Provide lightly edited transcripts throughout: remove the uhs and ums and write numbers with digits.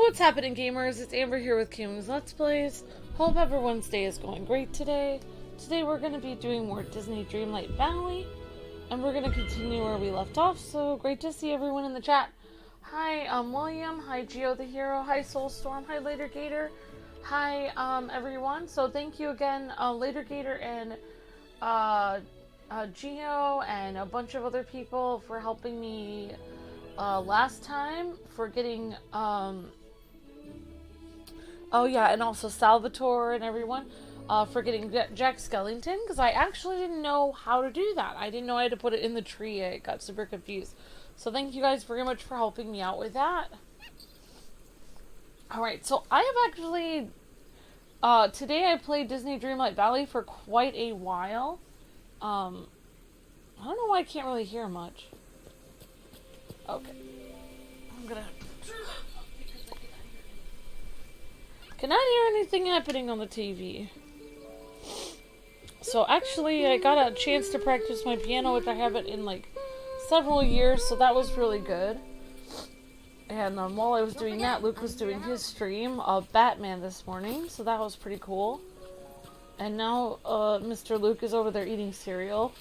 what's happening, gamers? It's Amber here with Kwingsletsplays. Hope everyone's day is going great today. Today we're going to be doing more Disney Dreamlight Valley, and we're going to continue where we left off, so great to see everyone in the chat. Hi, William. Hi, Geo the Hero. Hi, Soulstorm. Hi, Later Gator. Hi, everyone. So thank you again, Later Gator and Geo and a bunch of other people for helping me last time, for getting, oh yeah, and also Salvatore and everyone, for getting Jack Skellington, because I actually didn't know how to do that. I didn't know I had to put it in the tree. I got super confused. So thank you guys very much for helping me out with that. Alright, so I have actually, today I played Disney Dreamlight Valley for quite a while. I don't know why I can't really hear much. Okay. I'm gonna... Cannot hear anything happening on the TV. So actually, I got a chance to practice my piano, which I haven't in like several years, so that was really good. And while I was doing that, Luke was doing his stream of Batman this morning, so that was pretty cool. And now, Mr. Luke is over there eating cereal.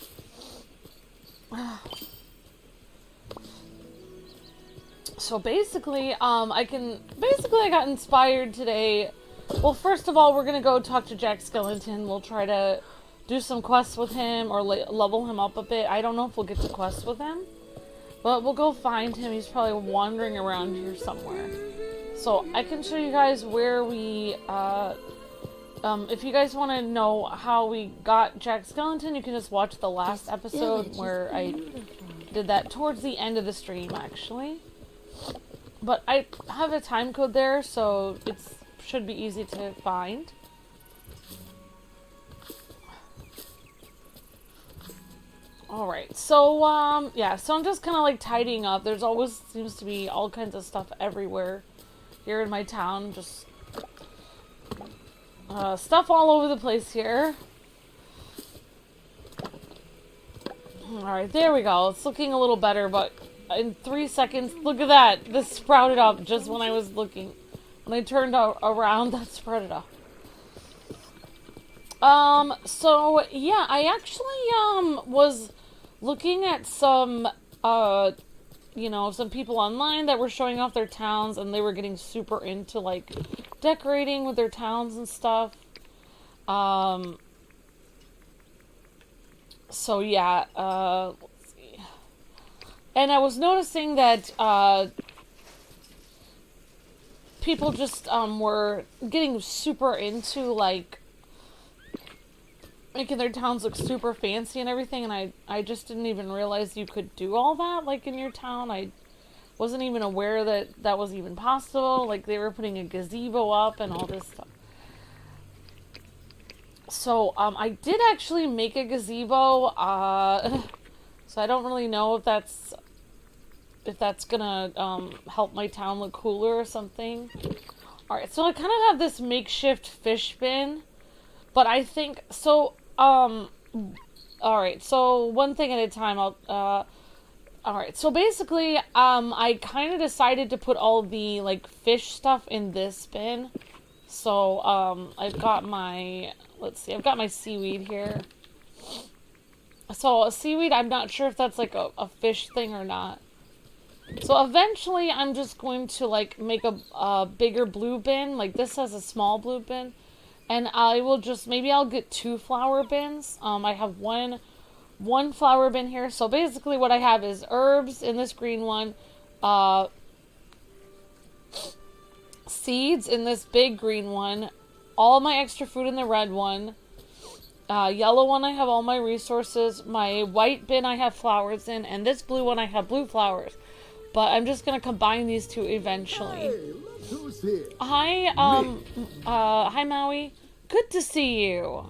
So basically, I got inspired today. Well, first of all, we're gonna go talk to Jack Skellington. We'll try to do some quests with him, or level him up a bit. I don't know if we'll get to quests with him, but we'll go find him. He's probably wandering around here somewhere. So I can show you guys where we, if you guys want to know how we got Jack Skellington, you can just watch the last episode where I did that towards the end of the stream, actually. But I have a time code there, so it should be easy to find. Alright, so, yeah, so I'm just kind of like tidying up. There's always seems to be all kinds of stuff everywhere here in my town. Just stuff all over the place here. Alright, there we go. It's looking a little better, but in 3 seconds, look at that. This sprouted up just when I was looking. When I turned around, that sprouted up. So, yeah, I actually, was looking at some, you know, some people online that were showing off their towns, and they were getting super into, like, decorating with their towns and stuff. So, yeah, let's see. And I was noticing that, people just, were getting super into, like, making their towns look super fancy and everything, and I just didn't even realize you could do all that, like, in your town. I wasn't even aware that that was even possible. Like, they were putting a gazebo up and all this stuff. So, I did actually make a gazebo, so I don't really know if that's gonna, help my town look cooler or something. Alright, so I kind of have this makeshift fish bin, but I think, so, alright, so one thing at a time, alright, so basically, I kind of decided to put all the, like, fish stuff in this bin. So, I've got my, let's see, I've got my seaweed here. So, a seaweed, I'm not sure if that's, like, a fish thing or not. So, eventually, I'm just going to, like, make a bigger blue bin. Like, this has a small blue bin. And I will just, maybe I'll get 2 flower bins. I have one flower bin here. So, basically, what I have is herbs in this green one. Seeds in this big green one. All my extra food in the red one. Yellow one, I have all my resources. My white bin, I have flowers in. And this blue one, I have blue flowers. But I'm just gonna combine these two eventually. Hey, who's here? Hi, hi Maui. Good to see you.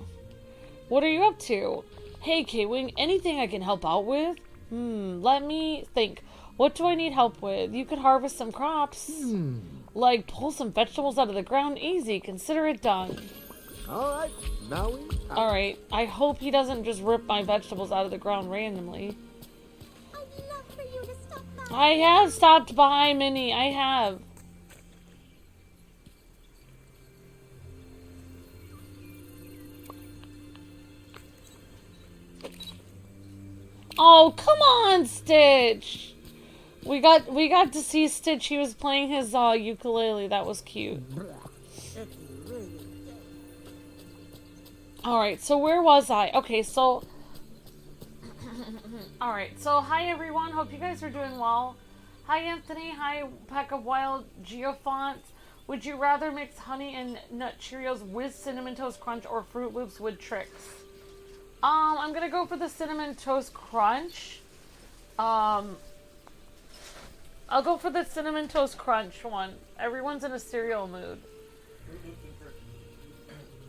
What are you up to? Hey, K-Wing, anything I can help out with? Let me think. What do I need help with? You could harvest some crops. Like, pull some vegetables out of the ground. Easy. Consider it done. Alright, Maui. Alright. I hope he doesn't just rip my vegetables out of the ground randomly. I'd love for you to stop by. I have stopped by, Minnie. I have. Oh, come on, Stitch. We got to see Stitch. He was playing his ukulele. That was cute. Alright, so where was I? Okay, so... Alright, so hi everyone. Hope you guys are doing well. Hi Anthony. Hi Pack of Wild Geofont. Would you rather mix honey and nut Cheerios with Cinnamon Toast Crunch or Fruit Loops with Trix? I'm gonna go for the Cinnamon Toast Crunch. I'll go for the Cinnamon Toast Crunch one. Everyone's in a cereal mood.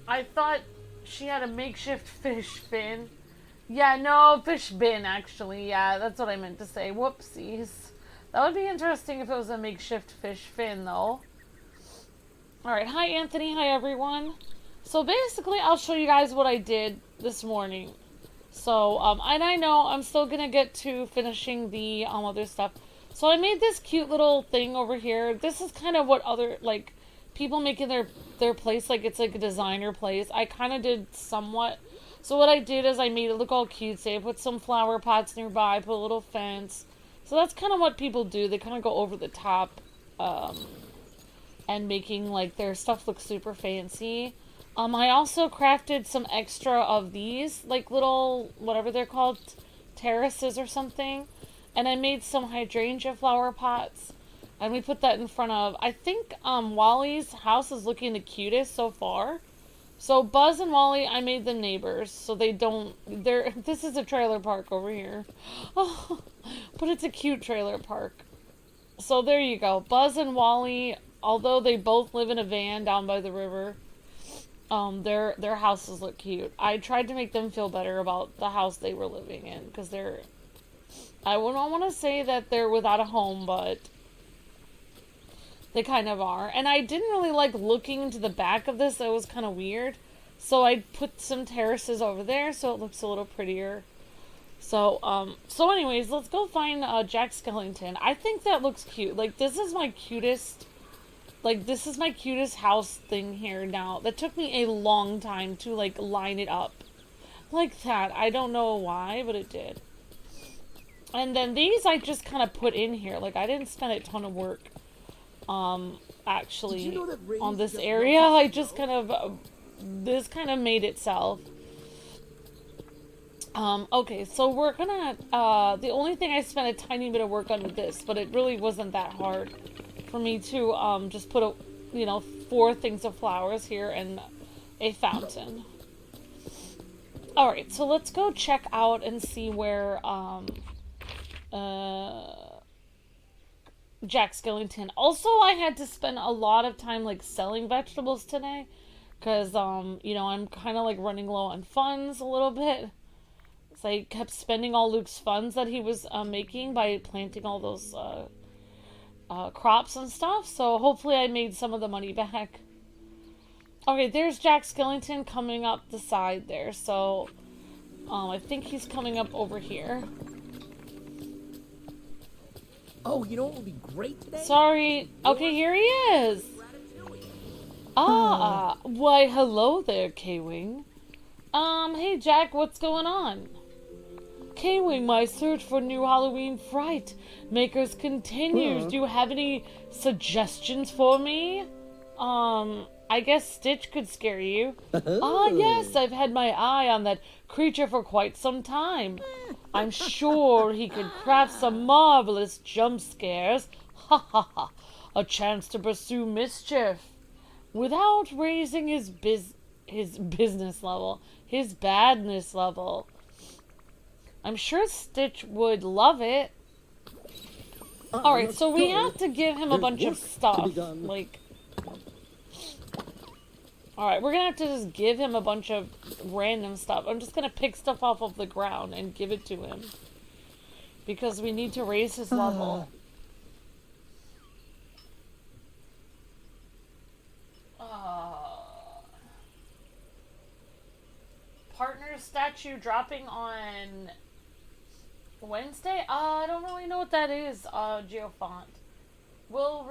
I thought she had a makeshift fish fin. Yeah, no, fish bin, actually. Yeah, that's what I meant to say. Whoopsies. That would be interesting if it was a makeshift fish fin, though. Alright, hi Anthony, hi everyone. So basically, I'll show you guys what I did this morning. So, and I know I'm still gonna get to finishing the other stuff. So I made this cute little thing over here. This is kind of what other, like, people making their place, like it's like a designer place. I kind of did somewhat. So what I did is I made it look all cutesy. I put some flower pots nearby, put a little fence. So that's kind of what people do. They kind of go over the top, and making, like, their stuff look super fancy. I also crafted some extra of these, like, little, whatever they're called, terraces or something. And I made some hydrangea flower pots. And we put that in front of, I think, Wally's house is looking the cutest so far. So Buzz and Wally, I made them neighbors, so they don't, this is a trailer park over here. Oh, but it's a cute trailer park. So there you go. Buzz and Wally, although they both live in a van down by the river, their houses look cute. I tried to make them feel better about the house they were living in, because I wouldn't want to say that they're without a home, but they kind of are. And I didn't really like looking into the back of this. It was kind of weird. So I put some terraces over there so it looks a little prettier. So, so anyways, let's go find Jack Skellington. I think that looks cute. Like, this is my cutest, like, this is my cutest house thing here now. That took me a long time to, like, line it up. Like that. I don't know why, but it did. And then these I just kind of put in here. Like, I didn't spend a ton of work. Actually, You know on this area, I just kind of, this kind of made itself. Okay, so we're gonna, the only thing I spent a tiny bit of work on with this, but it really wasn't that hard for me to, just put 4 things of flowers here and a fountain. Alright, so let's go check out and see where, Jack Skellington. Also, I had to spend a lot of time, like, selling vegetables today. Because, I'm kind of, like, running low on funds a little bit. So I kept spending all Luke's funds that he was making by planting all those crops and stuff. So hopefully I made some of the money back. Okay, there's Jack Skellington coming up the side there. So, I think he's coming up over here. Oh, you know what would be great today? Sorry. Okay, here he is. Why, hello there, Kwing. Hey, Jack, what's going on? Kwing, my search for new Halloween fright makers continues. Do you have any suggestions for me? I guess Stitch could scare you. Yes, I've had my eye on that creature for quite some time. I'm sure he could craft some marvelous jump scares. Ha ha ha. A chance to pursue mischief without raising his business level, his badness level. I'm sure Stitch would love it. Alright, so we have to give him a bunch of stuff. Like, alright, we're gonna have to just give him a bunch of random stuff. I'm just gonna pick stuff off of the ground and give it to him. Because we need to raise his level. Partner statue dropping on Wednesday? I don't really know what that is, Geofont. Will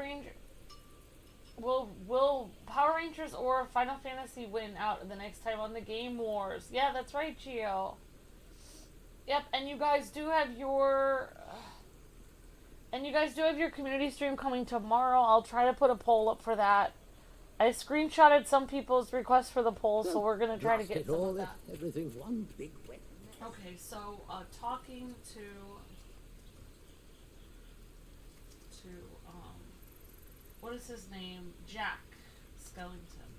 Power Rangers or Final Fantasy win out the next time on the Game Wars? Yeah, that's right, Geo. Yep, and you guys do have your... And you guys do have your community stream coming tomorrow. I'll try to put a poll up for that. I screenshotted some people's requests for the poll, so we're going to try to get some of that. Everything's one big wet. Okay, so talking to what is his name? Jack Skellington.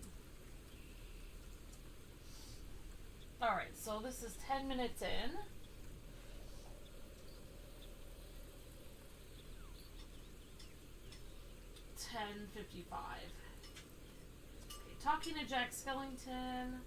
Alright, so this is 10 minutes in. $10:55. Okay, talking to Jack Skellington.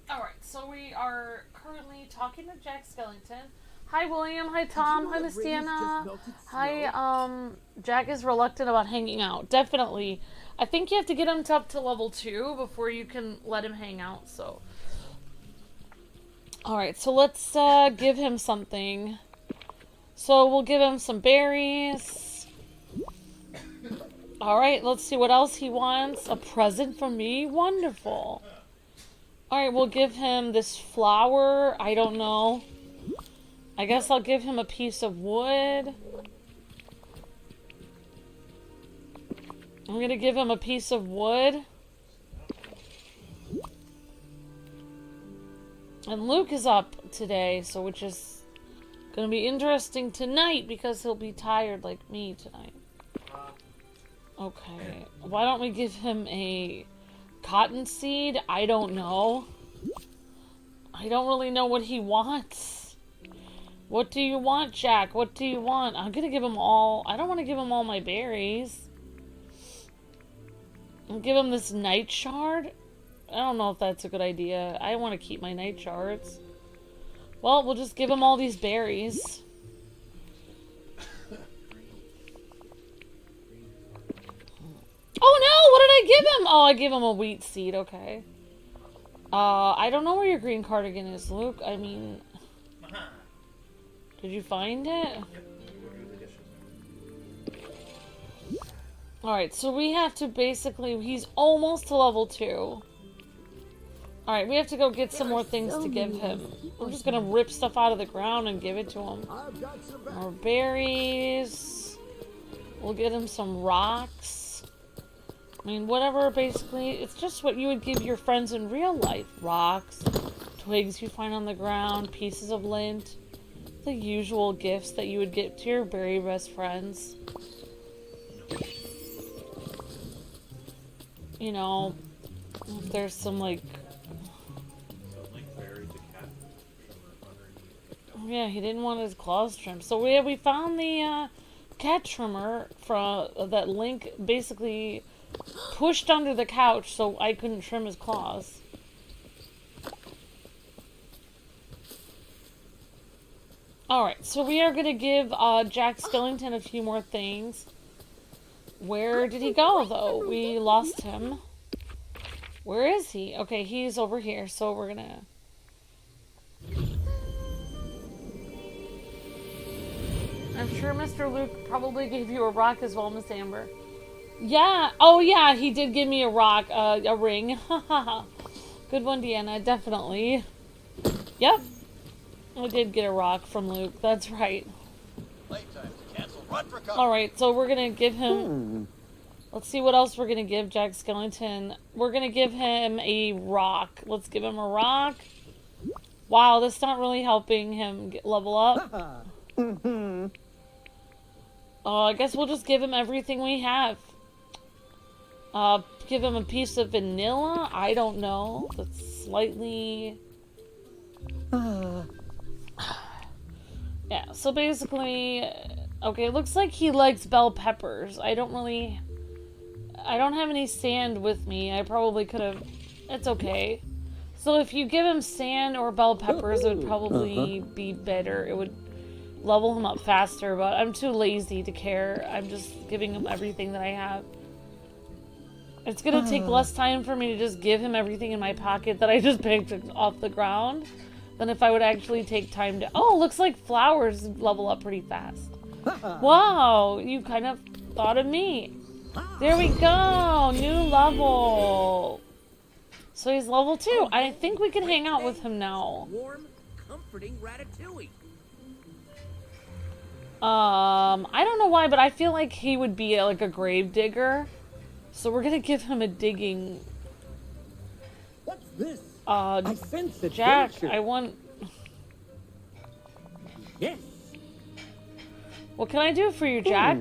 Alright, so we are currently talking to Jack Skellington. Hi William, hi Tom, hi Miss Deanna. Hi, Jack is reluctant about hanging out. Definitely. I think you have to get him up to level 2 before you can let him hang out, so. Alright, so let's give him something. So we'll give him some berries. Alright, let's see what else he wants. A present from me? Wonderful. Alright, we'll give him this flower. I don't know. I guess I'll give him a piece of wood. I'm gonna give him a piece of wood. And Luke is up today, so which is gonna be interesting tonight because he'll be tired like me tonight. Okay. Why don't we give him a cotton seed? I don't know. I don't really know what he wants. What do you want, Jack? What do you want? I'm gonna give him all... I don't want to give him all my berries. I'll give him this night shard. I don't know if that's a good idea. I want to keep my night shards. Well, we'll just give him all these berries. Oh no! What did I give him? Oh, I gave him a wheat seed. Okay. I don't know where your green cardigan is, Luke. I mean... Did you find it? Alright, so we have to basically... He's almost to level 2. Alright, we have to go get some more things to give him. We're just gonna rip stuff out of the ground and give it to him. More berries. We'll get him some rocks. I mean, whatever, basically. It's just what you would give your friends in real life. Rocks, twigs you find on the ground, pieces of lint. The usual gifts that you would get to your very best friends. You know, if there's some like... Yeah, he didn't want his claws trimmed. So we found the cat trimmer from that Link basically pushed under the couch so I couldn't trim his claws. Alright, so we are going to give Jack Skellington a few more things. Where did he go, though? We lost him. Where is he? Okay, he's over here, so we're going to... I'm sure Mr. Luke probably gave you a rock as well, Miss Amber. Yeah, oh yeah, he did give me a rock, a ring. Good one, Deanna, definitely. Yep. I did get a rock from Luke, that's right. Alright, so we're gonna give him... Let's see what else we're gonna give Jack Skellington. We're gonna give him a rock. Let's give him a rock. Wow, that's not really helping him level up. I guess we'll just give him everything we have. Give him a piece of vanilla? I don't know. That's slightly... Yeah, so basically... Okay, it looks like he likes bell peppers. I don't have any sand with me. I probably could have... It's okay. So if you give him sand or bell peppers, it would probably be better. It would level him up faster, but I'm too lazy to care. I'm just giving him everything that I have. It's gonna take less time for me to just give him everything in my pocket that I just picked off the ground than if I would actually take time to... Oh, looks like flowers level up pretty fast. Wow, you kind of thought of me. There we go, new level. So he's level 2. I think we can hang out with him now. Warm, comforting ratatouille. I don't know why, but I feel like he would be like a grave digger. So we're gonna give him a digging. What's this? I sense Jack, adventure. I want... Yes. What can I do for you, Jack?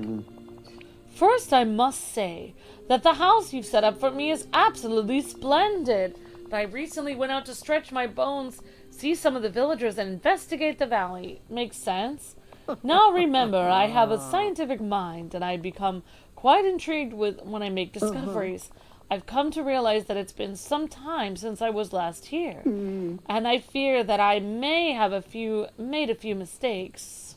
First, I must say that the house you've set up for me is absolutely splendid. I recently went out to stretch my bones, see some of the villagers, and investigate the valley. Makes sense. Now remember, I have a scientific mind, and I become quite intrigued with when I make discoveries. I've come to realize that it's been some time since I was last here, and I fear that I may have made a few mistakes.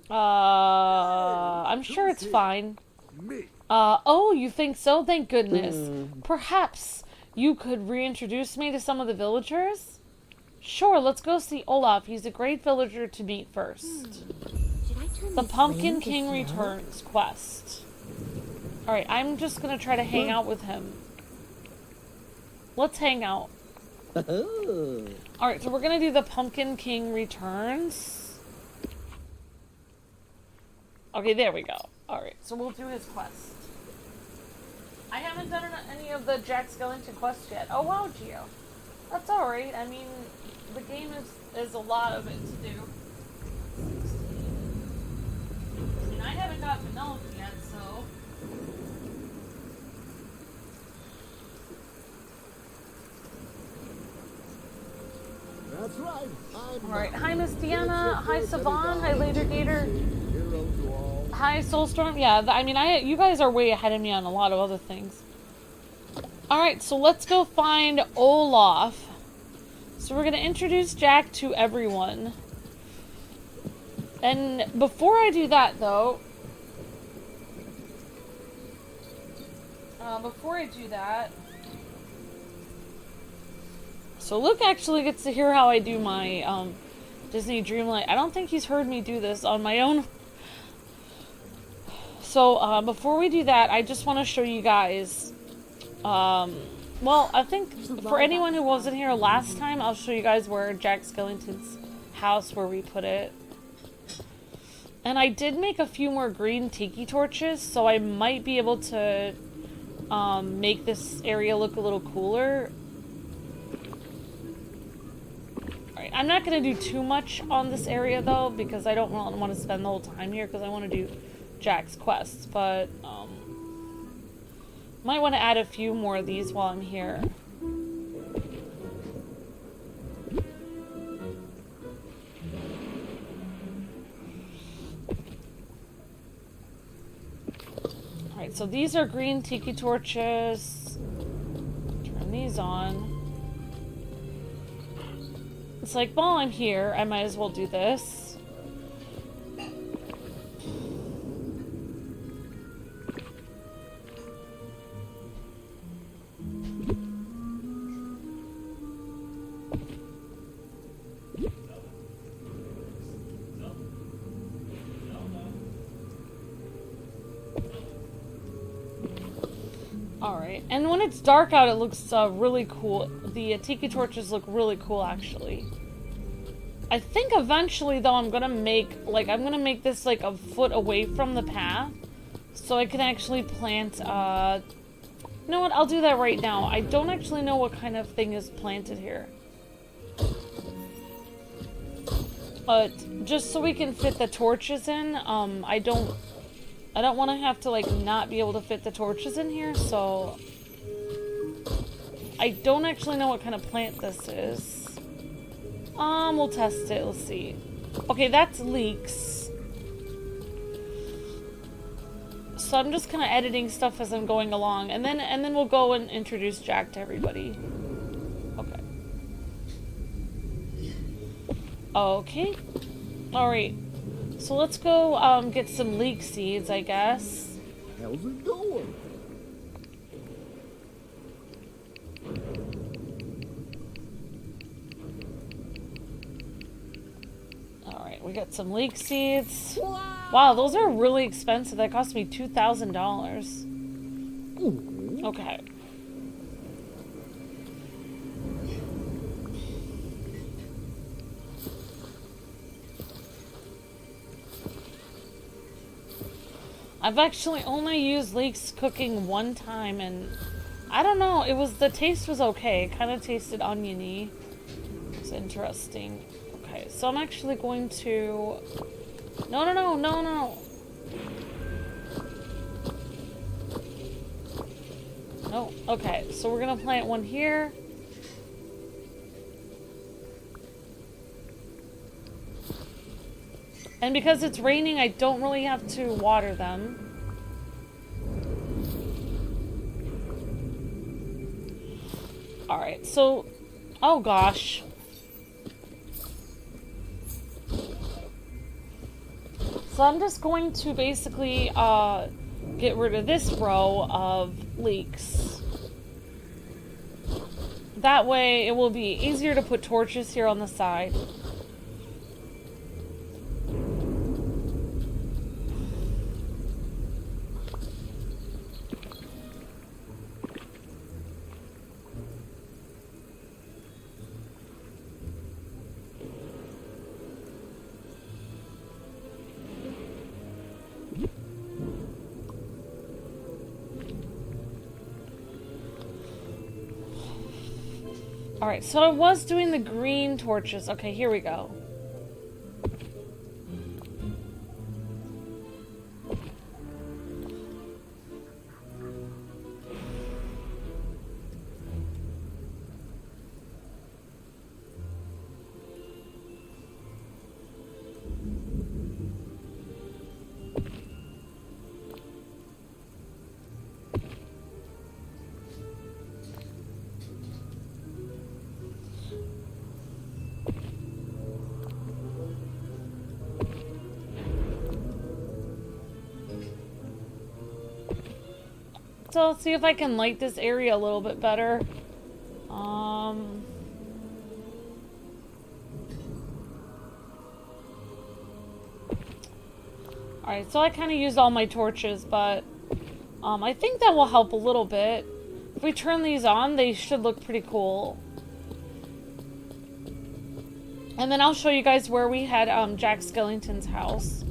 I'm sure it's fine. Oh, you think so? Thank goodness. Perhaps you could reintroduce me to some of the villagers? Sure, let's go see Olaf. He's a great villager to meet first. The Pumpkin King Returns quest. Alright, I'm just gonna try to hang out with him. Let's hang out. Alright, so we're gonna do the Pumpkin King Returns. Okay, there we go. Alright, so we'll do his quest. I haven't done any of the Jack Skellington quests yet. Oh wow, Gio. That's alright. I mean, the game is a lot of it to do. 16. I mean, I haven't got vanilla yet, so... That's right. Alright, hi Miss Deanna, hi Savan, hi Later Gator, hi Soulstorm. Yeah, I mean, you guys are way ahead of me on a lot of other things. Alright, so let's go find Olaf. So we're going to introduce Jack to everyone. And before I do that, though... So Luke actually gets to hear how I do my Disney Dreamlight. I don't think he's heard me do this on my own. So before we do that, I just want to show you guys... well, I think for anyone who wasn't here last time, I'll show you guys where Jack Skellington's house, where we put it. And I did make a few more green tiki torches, so I might be able to make this area look a little cooler. Alright, I'm not going to do too much on this area, though, because I don't want to spend the whole time here, because I want to do Jack's quests, but... might want to add a few more of these while I'm here. Alright, so these are green tiki torches. Turn these on. It's like, while I'm here, I might as well do this. Alright, and when it's dark out, it looks really cool. The tiki torches look really cool, actually. I think eventually, though, I'm gonna make this, like, a foot away from the path, so I can actually plant, you know what, I'll do that right now. I don't actually know what kind of thing is planted here. But, just so we can fit the torches in, I don't want to have to, like, not be able to fit the torches in here, so... I don't actually know what kind of plant this is. We'll test it, let's see. Okay, that's leeks. So I'm just kind of editing stuff as I'm going along, and then we'll go and introduce Jack to everybody. Okay. Okay. Alright. So let's go get some leek seeds, I guess. How's it going? Alright, we got some leek seeds. Wow, those are really expensive. That cost me $2,000. Okay. I've actually only used leeks cooking one time, and I don't know, the taste was okay. It kind of tasted oniony. It's interesting. Okay, so I'm actually going to... No. No, okay, so we're gonna plant one here. And because it's raining, I don't really have to water them. Alright, so... Oh gosh. So I'm just going to basically get rid of this row of leeks. That way it will be easier to put torches here on the side. Alright, so I was doing the green torches. Okay, here we go. So let's see if I can light this area a little bit better. Alright, so I kind of used all my torches, but I think that will help a little bit. If we turn these on, they should look pretty cool. And then I'll show you guys where we had Jack Skellington's house.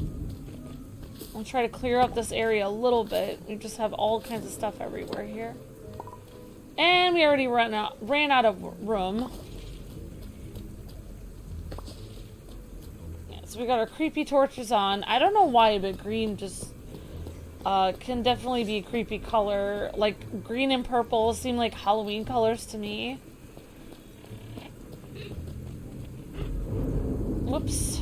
I'll try to clear up this area a little bit. We just have all kinds of stuff everywhere here. And we already ran out of room. Yeah, so we got our creepy torches on. I don't know why, but green just can definitely be a creepy color. Like, green and purple seem like Halloween colors to me. Whoops.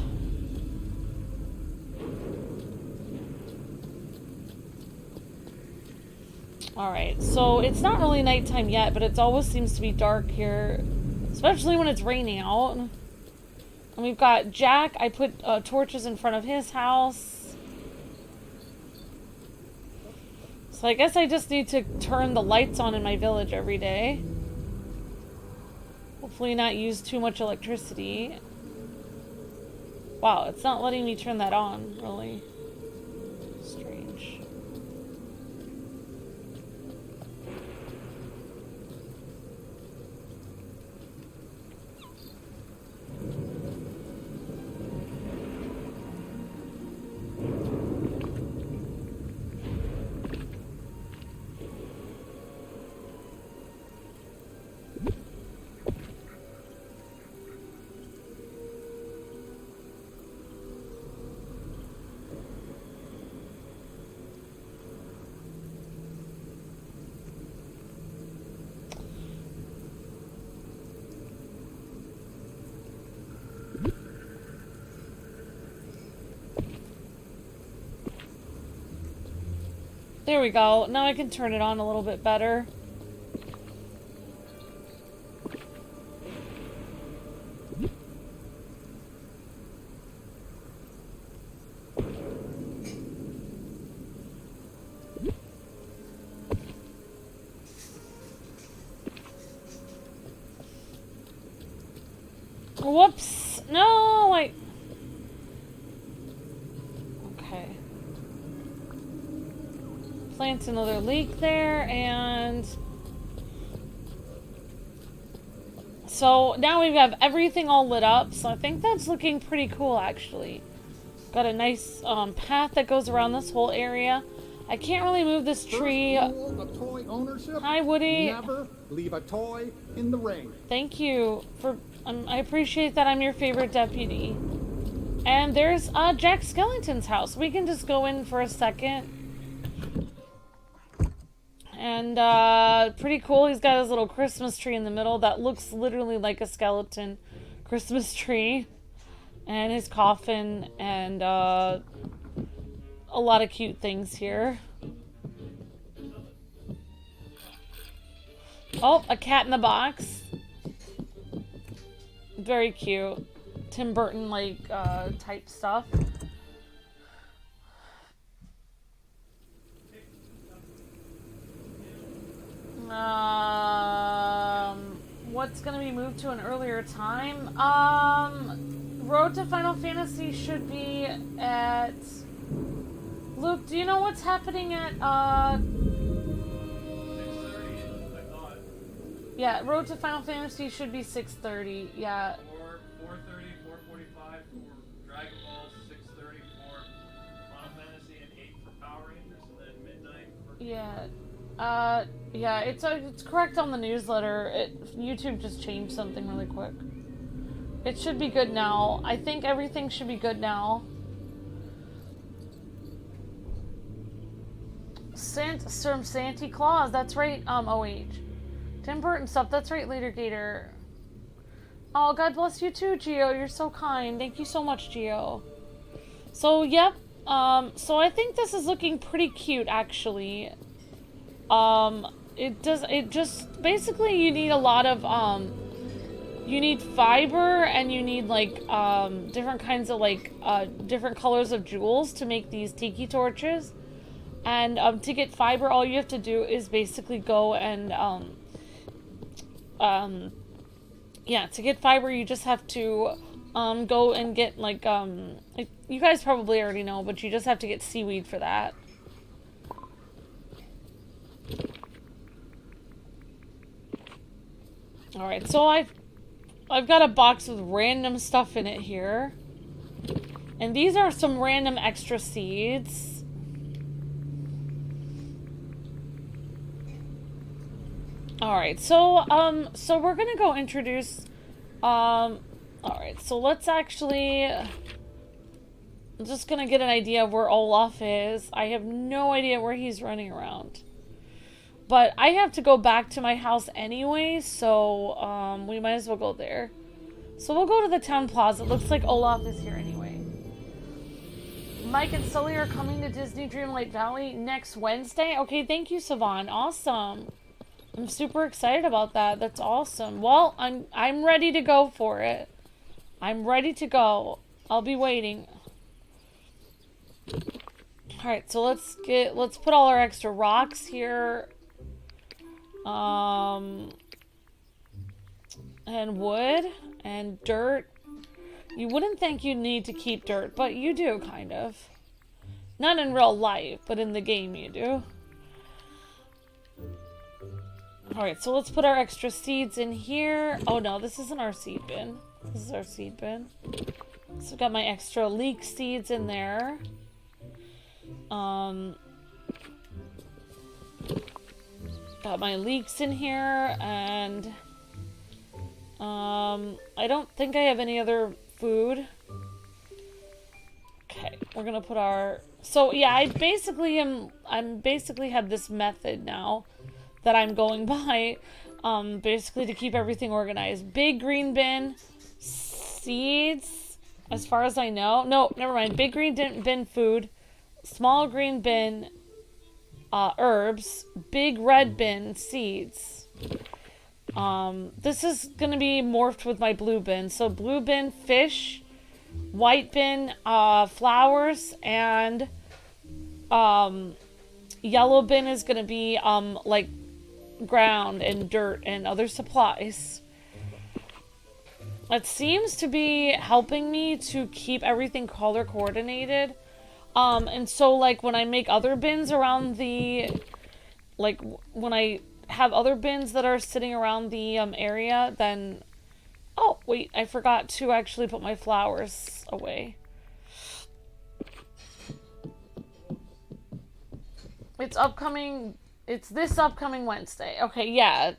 Alright, so it's not really nighttime yet, but it always seems to be dark here, especially when it's raining out. And we've got Jack. I put torches in front of his house. So I guess I just need to turn the lights on in my village every day. Hopefully not use too much electricity. Wow, it's not letting me turn that on, really. Strange. There we go. Now I can turn it on a little bit better. Whoops. No, like... Okay. Plant another leek there, and... So now we have everything all lit up, so I think that's looking pretty cool, actually. Got a nice path that goes around this whole area. I can't really move this tree. First rule of toy ownership. Hi, Woody. Never leave a toy in the ring. Thank you for. I appreciate that. I'm your favorite deputy. And there's Jack Skellington's house. We can just go in for a second. And pretty cool. He's got his little Christmas tree in the middle that looks literally like a skeleton Christmas tree. And his coffin and a lot of cute things here. Oh, a cat in the box. Very cute. Tim Burton like type stuff. What's gonna be moved to an earlier time? Road to Final Fantasy should be at... Luke, do you know what's happening at, 6:30, I thought. Yeah, Road to Final Fantasy should be 6:30, yeah. Or 4:30, 4:45 for Dragon Ball, 6:30 for Final Fantasy, and 8 for Power Rangers, and then midnight for... Yeah, it's correct on the newsletter. YouTube just changed something really quick. It should be good now. I think everything should be good now. Santa Claus, that's right, OH. Tim Burton stuff, that's right, Later Gator. Oh, God bless you too, Gio. You're so kind. Thank you so much, Gio. So, yep. So I think this is looking pretty cute, actually. It just, basically you need a lot of, you need fiber and you need, like, different kinds of, like, different colors of jewels to make these tiki torches. And, to get fiber, all you have to do is basically go and, yeah, to get fiber, you just have to, go and get, like, you guys probably already know, but you just have to get seaweed for that. Alright, so I've got a box with random stuff in it here. And these are some random extra seeds. Alright, so we're gonna go introduce, alright, so let's actually, I'm just gonna get an idea of where Olaf is. I have no idea where he's running around. But I have to go back to my house anyway, so, we might as well go there. So we'll go to the town plaza. It looks like Olaf is here anyway. Mike and Sully are coming to Disney Dreamlight Valley next Wednesday. Okay, thank you, Savan. Awesome. I'm super excited about that. That's awesome. Well, I'm ready to go for it. I'm ready to go. I'll be waiting. Alright, so let's put all our extra rocks here. And wood and dirt. You wouldn't think you'd need to keep dirt, but you do, kind of. Not in real life, but in the game you do. Alright, so let's put our extra seeds in here. Oh no, this isn't our seed bin. This is our seed bin. So I've got my extra leek seeds in there. Got my leeks in here, and I don't think I have any other food. Okay, we're gonna put our... So yeah, I'm basically have this method now that I'm going by, basically to keep everything organized. Big green bin, seeds, as far as I know. No, never mind. Big green bin food, small green bin herbs, big red bin seeds. This is gonna be morphed with my blue bin. So blue bin fish, white bin flowers, and yellow bin is gonna be like ground and dirt and other supplies. It seems to be helping me to keep everything color coordinated. And so, like, when I make other bins around the, like, when I have other bins that are sitting around the, area, then, oh, wait, I forgot to actually put my flowers away. It's upcoming. It's this upcoming Wednesday. Okay, yeah.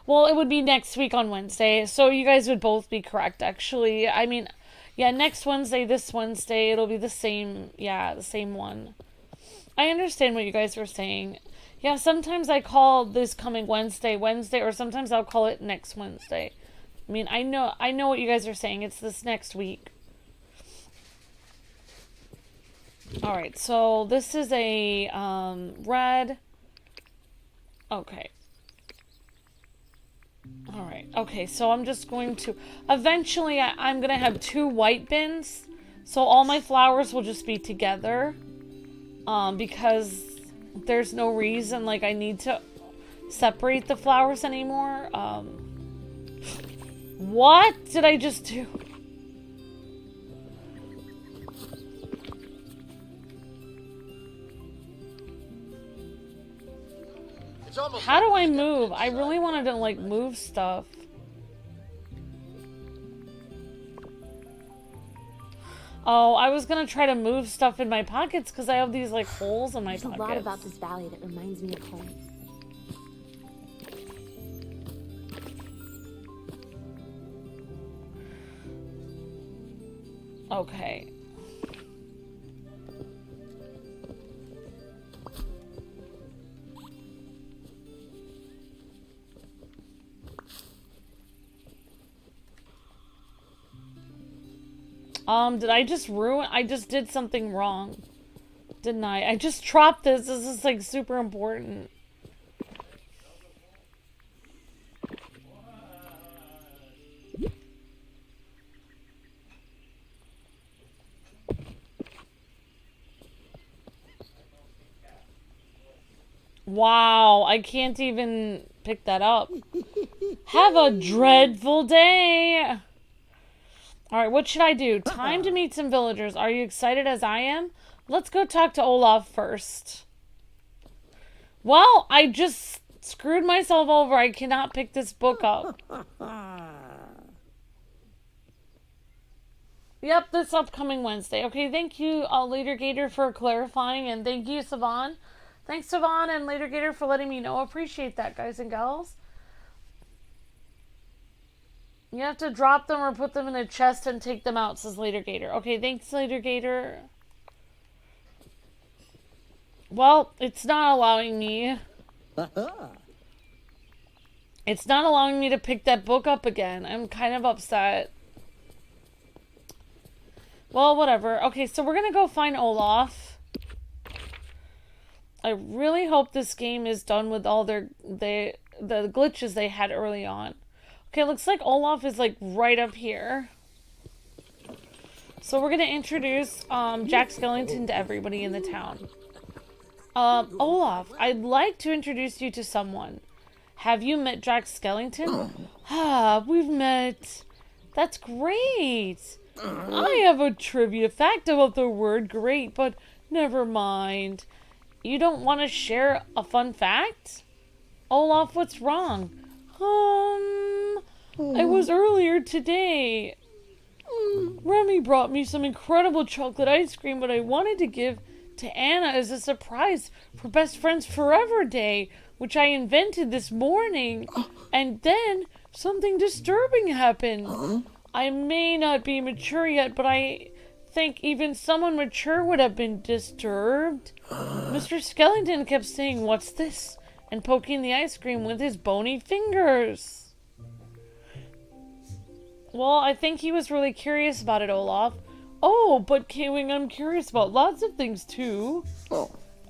Well, it would be next week on Wednesday. So you guys would both be correct, actually. I mean, yeah, next Wednesday, this Wednesday, it'll be the same. Yeah, the same one. I understand what you guys were saying. Yeah, sometimes I call this coming Wednesday, or sometimes I'll call it next Wednesday. I mean, I know what you guys are saying. It's this next week. Alright, so this is a, red. Okay. Alright, okay, so I'm just going to... Eventually, I'm going to have 2 white bins. So all my flowers will just be together. Because there's no reason, like, I need to separate the flowers anymore. What did I just do? How do I move? I really wanted to, like, move stuff. Oh, I was gonna try to move stuff in my pockets because I have these, like, holes in my pockets. There's a lot about this valley that reminds me of home. Okay. Did I just ruin? I just did something wrong. Didn't I? I just dropped this. This is, like, super important. Wow, I can't even pick that up. Have a dreadful day. Alright, what should I do? Time to meet some villagers. Are you excited as I am? Let's go talk to Olaf first. Well, I just screwed myself over. I cannot pick this book up. Yep, this upcoming Wednesday. Okay, thank you, Later Gator, for clarifying, and thank you, Savan. Thanks, Savan and Later Gator, for letting me know. Appreciate that, guys and gals. You have to drop them or put them in a chest and take them out, says Later Gator. Okay, thanks, Later Gator. Well, it's not allowing me. It's not allowing me to pick that book up again. I'm kind of upset. Well, whatever. Okay, so we're gonna go find Olaf. I really hope this game is done with all the glitches they had early on. Okay, looks like Olaf is, like, right up here. So we're gonna introduce Jack Skellington to everybody in the town. Olaf, I'd like to introduce you to someone. Have you met Jack Skellington? Ah, we've met. That's great. I have a trivia fact about the word great, but never mind. You don't want to share a fun fact? Olaf, what's wrong? It was earlier today. Remy brought me some incredible chocolate ice cream, but I wanted to give to Anna as a surprise for Best Friends Forever Day, which I invented this morning. And then something disturbing happened. I may not be mature yet, but I think even someone mature would have been disturbed. Mr. Skellington kept saying, "What's this?" and poking the ice cream with his bony fingers. Well, I think he was really curious about it, Olaf. Oh, but Kwing, I'm curious about lots of things too.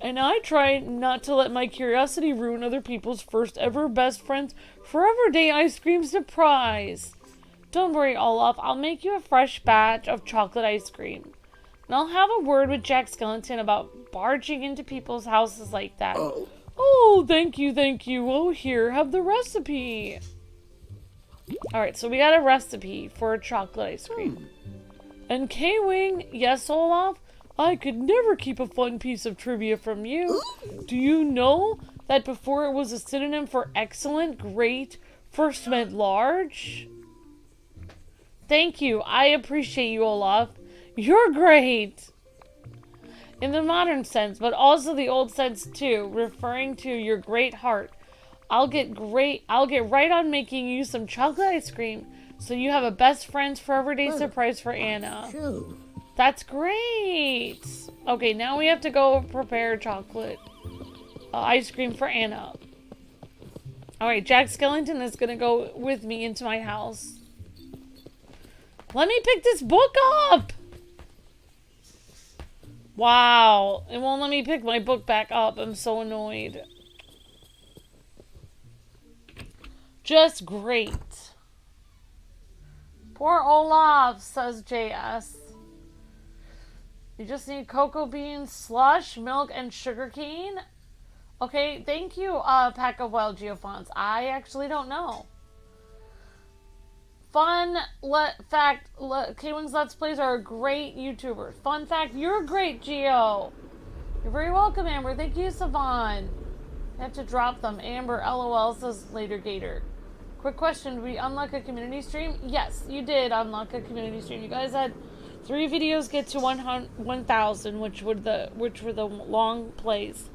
And I try not to let my curiosity ruin other people's first ever Best Friends Forever Day ice cream surprise. Don't worry, Olaf. I'll make you a fresh batch of chocolate ice cream. And I'll have a word with Jack Skellington about barging into people's houses like that. Oh, thank you, thank you. Oh, here, have the recipe. Alright, so we got a recipe for chocolate ice cream. And Kwing, yes, Olaf? I could never keep a fun piece of trivia from you. Do you know that before it was a synonym for excellent, great, first meant large? Thank you. I appreciate you, Olaf. You're great. in the modern sense, but also the old sense too, referring to your great heart. I'll get right on making you some chocolate ice cream so you have a best friends forever day surprise for Anna. True. That's great. Okay, now we have to go prepare chocolate ice cream for Anna. Alright, Jack Skellington is gonna go with me into my house. Let me pick this book up! Wow, it won't let me pick my book back up. I'm so annoyed. Just great. Poor Olaf, says JS. You just need cocoa beans, slush, milk, and sugar cane? Okay, thank you, Pack of Wild Geofonts. I actually don't know. Fun fact, Kwings Let's Plays are a great YouTuber. Fun fact, you're great, Geo. You're very welcome, Amber. Thank you, Savon. I have to drop them. Amber, LOL, says Later Gator. Quick question, did we unlock a community stream? Yes, you did unlock a community stream. You guys had 3 videos get to 1,000, which were the long plays.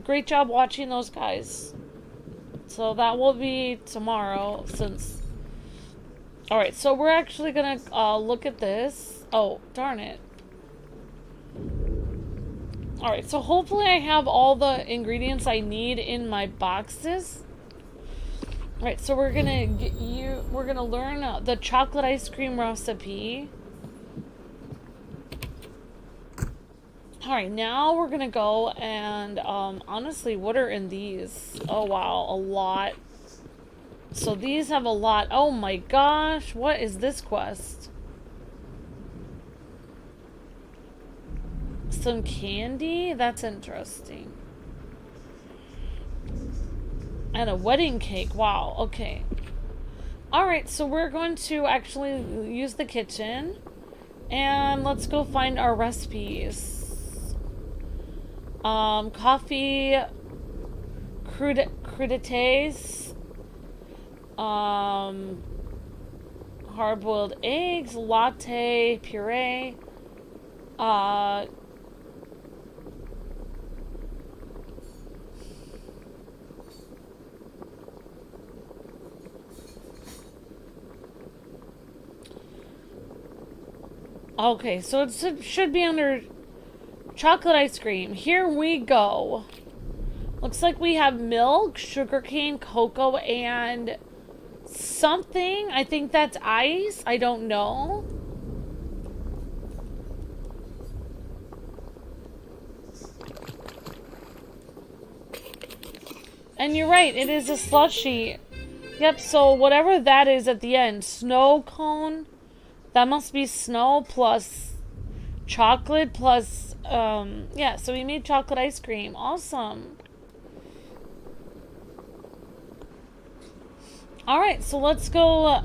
Great job watching those guys. So that will be tomorrow, since... Alright, so we're actually gonna look at this. Oh, darn it. Alright, so hopefully I have all the ingredients I need in my boxes. Alright, so we're gonna learn the chocolate ice cream recipe. Alright, now we're gonna go and, honestly, what are in these? Oh wow, a lot. So these have a lot. Oh my gosh, what is this quest? Some candy? That's interesting. And a wedding cake. Wow, okay. Alright, so we're going to actually use the kitchen. And let's go find our recipes. Coffee, crudités, hard-boiled eggs, latte, puree, okay, so it should be under chocolate ice cream. Here we go. Looks like we have milk, sugarcane, cocoa, and something. I think that's ice. I don't know. And you're right, it is a slushie. Yep, so whatever that is at the end, snow cone, that must be snow plus chocolate plus, yeah, so we made chocolate ice cream. Awesome. Alright, so let's go,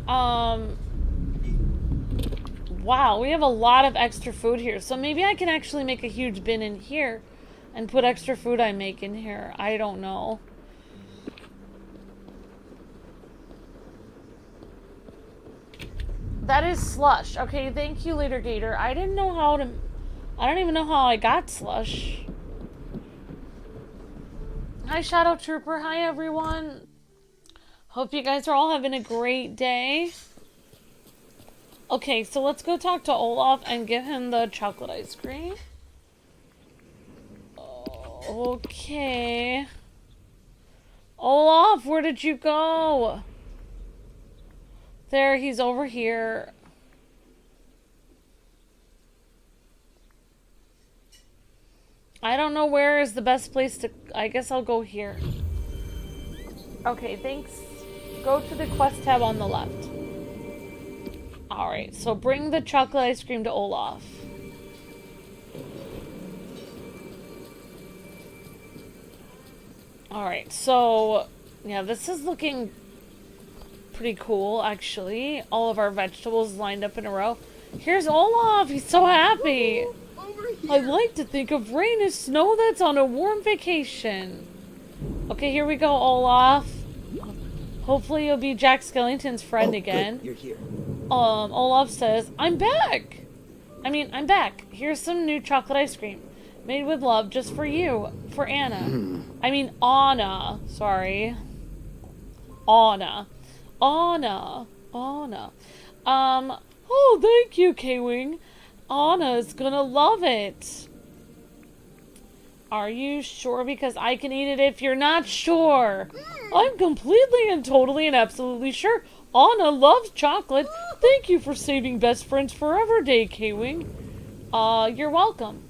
wow, we have a lot of extra food here. So maybe I can actually make a huge bin in here and put extra food I make in here. I don't know. That is slush. Okay, thank you, Later Gator. I didn't know how to... I don't even know how I got slush. Hi, Shadow Trooper. Hi, everyone. Hope you guys are all having a great day. Okay, so let's go talk to Olaf and give him the chocolate ice cream. Okay. Olaf, where did you go? There, he's over here. I don't know where is the best place to... I guess I'll go here. Okay, thanks. Go to the quest tab on the left. Alright, so bring the chocolate ice cream to Olaf. Alright, so... yeah, this is looking pretty cool, actually. All of our vegetables lined up in a row. Here's Olaf! He's so happy! I'd like to think of rain as snow that's on a warm vacation. Okay, here we go, Olaf. Hopefully you'll be Jack Skellington's friend again. Good. You're here. Olaf says, I'm back! I'm back. Here's some new chocolate ice cream. Made with love just for you. For Anna. Anna. Sorry. Anna. Anna. Anna. Oh, thank you, Kwing. Anna's gonna love it. Are you sure? Because I can eat it if you're not sure. I'm completely and totally and absolutely sure. Anna loves chocolate. Thank you for saving Best Friends Forever Day, Kwing. You're welcome.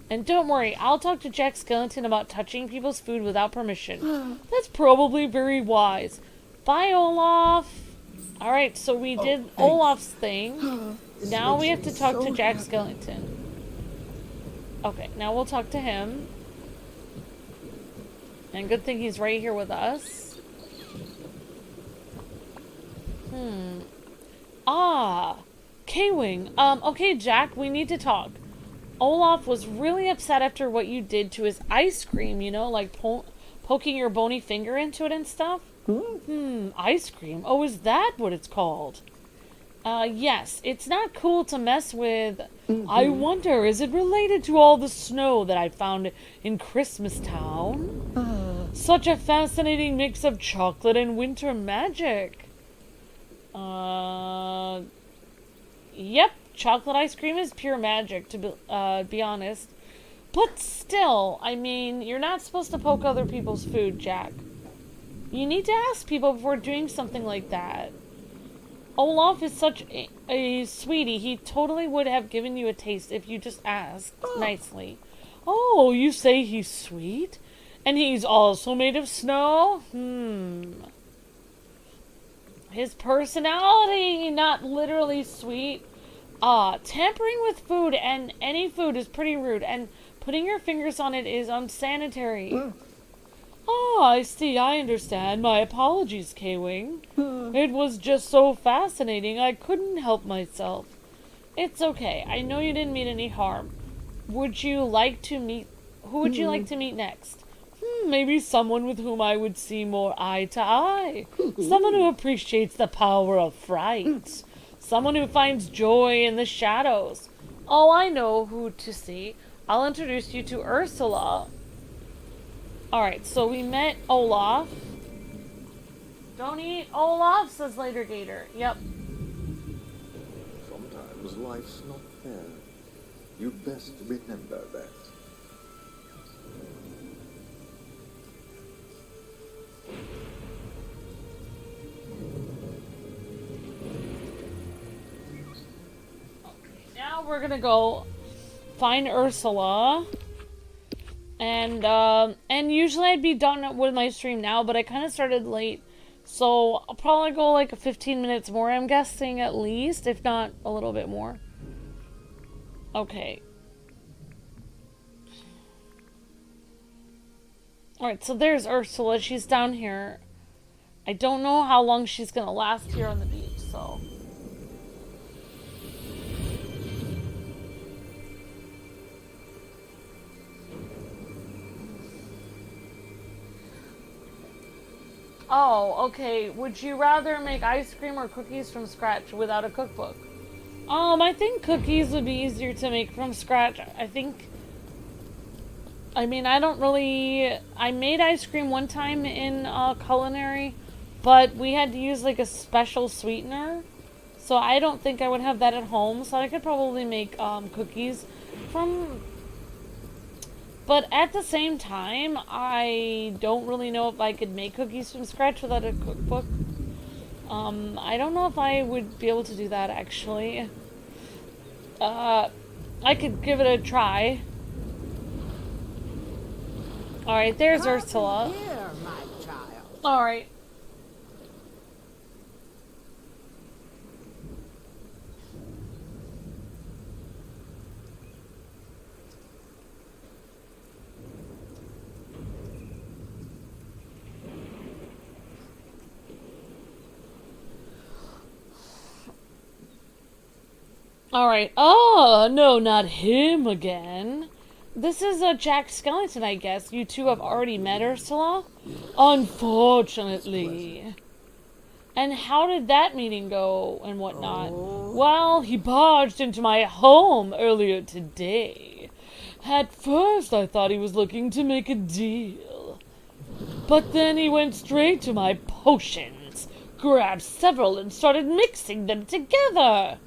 And don't worry, I'll talk to Jack Skellington about touching people's food without permission. That's probably very wise. Bye, Olaf. Alright, so we did Olaf's thing. Now we have to talk to Jack Skellington. Okay, now we'll talk to him. And good thing he's right here with us. Kwing. Okay, Jack, we need to talk. Olaf was really upset after what you did to his ice cream, you know, like poking your bony finger into it and stuff. Ice cream? Oh, is that what it's called? Yes, it's not cool to mess with. I wonder, is it related to all the snow that I found in Christmas Town? Such a fascinating mix of chocolate and winter magic. Yep, chocolate ice cream is pure magic, to be honest. But still, you're not supposed to poke other people's food, Jack. You need to ask people before doing something like that. Olaf is such a sweetie. He totally would have given you a taste if you just asked nicely. Oh, you say he's sweet? And he's also made of snow? His personality, not literally sweet. Tampering with food and any food is pretty rude, and putting your fingers on it is unsanitary. Oh, I see, I understand. My apologies, Kwing. It was just so fascinating, I couldn't help myself. It's okay, I know you didn't mean any harm. Who would you like to meet next? Maybe someone with whom I would see more eye to eye. Someone who appreciates the power of fright. Someone who finds joy in the shadows. Oh, I know who to see. I'll introduce you to Ursula. Alright, so we met Olaf. Don't eat Olaf, says Later Gator. Yep. Sometimes life's not fair. You best remember that. Now we're gonna go find Ursula. And usually I'd be done with my stream now, but I kind of started late. So I'll probably go like 15 minutes more, I'm guessing, at least, if not a little bit more. Okay. Alright, so there's Ursula. She's down here. I don't know how long she's gonna last here on the beach, so... Oh, okay. Would you rather make ice cream or cookies from scratch without a cookbook? I think cookies would be easier to make from scratch. I made ice cream one time in culinary, but we had to use like a special sweetener. So I don't think I would have that at home. So I could probably make cookies from... But at the same time, I don't really know if I could make cookies from scratch without a cookbook. I don't know if I would be able to do that, actually. I could give it a try. Alright, there's Ursula. Here, my child. Alright. Alright. Oh, no, not him again. This is Jack Skellington, I guess. You two have already met Ursula? Unfortunately. And how did that meeting go and whatnot? Well, he barged into my home earlier today. At first, I thought he was looking to make a deal. But then he went straight to my potions, grabbed several, and started mixing them together.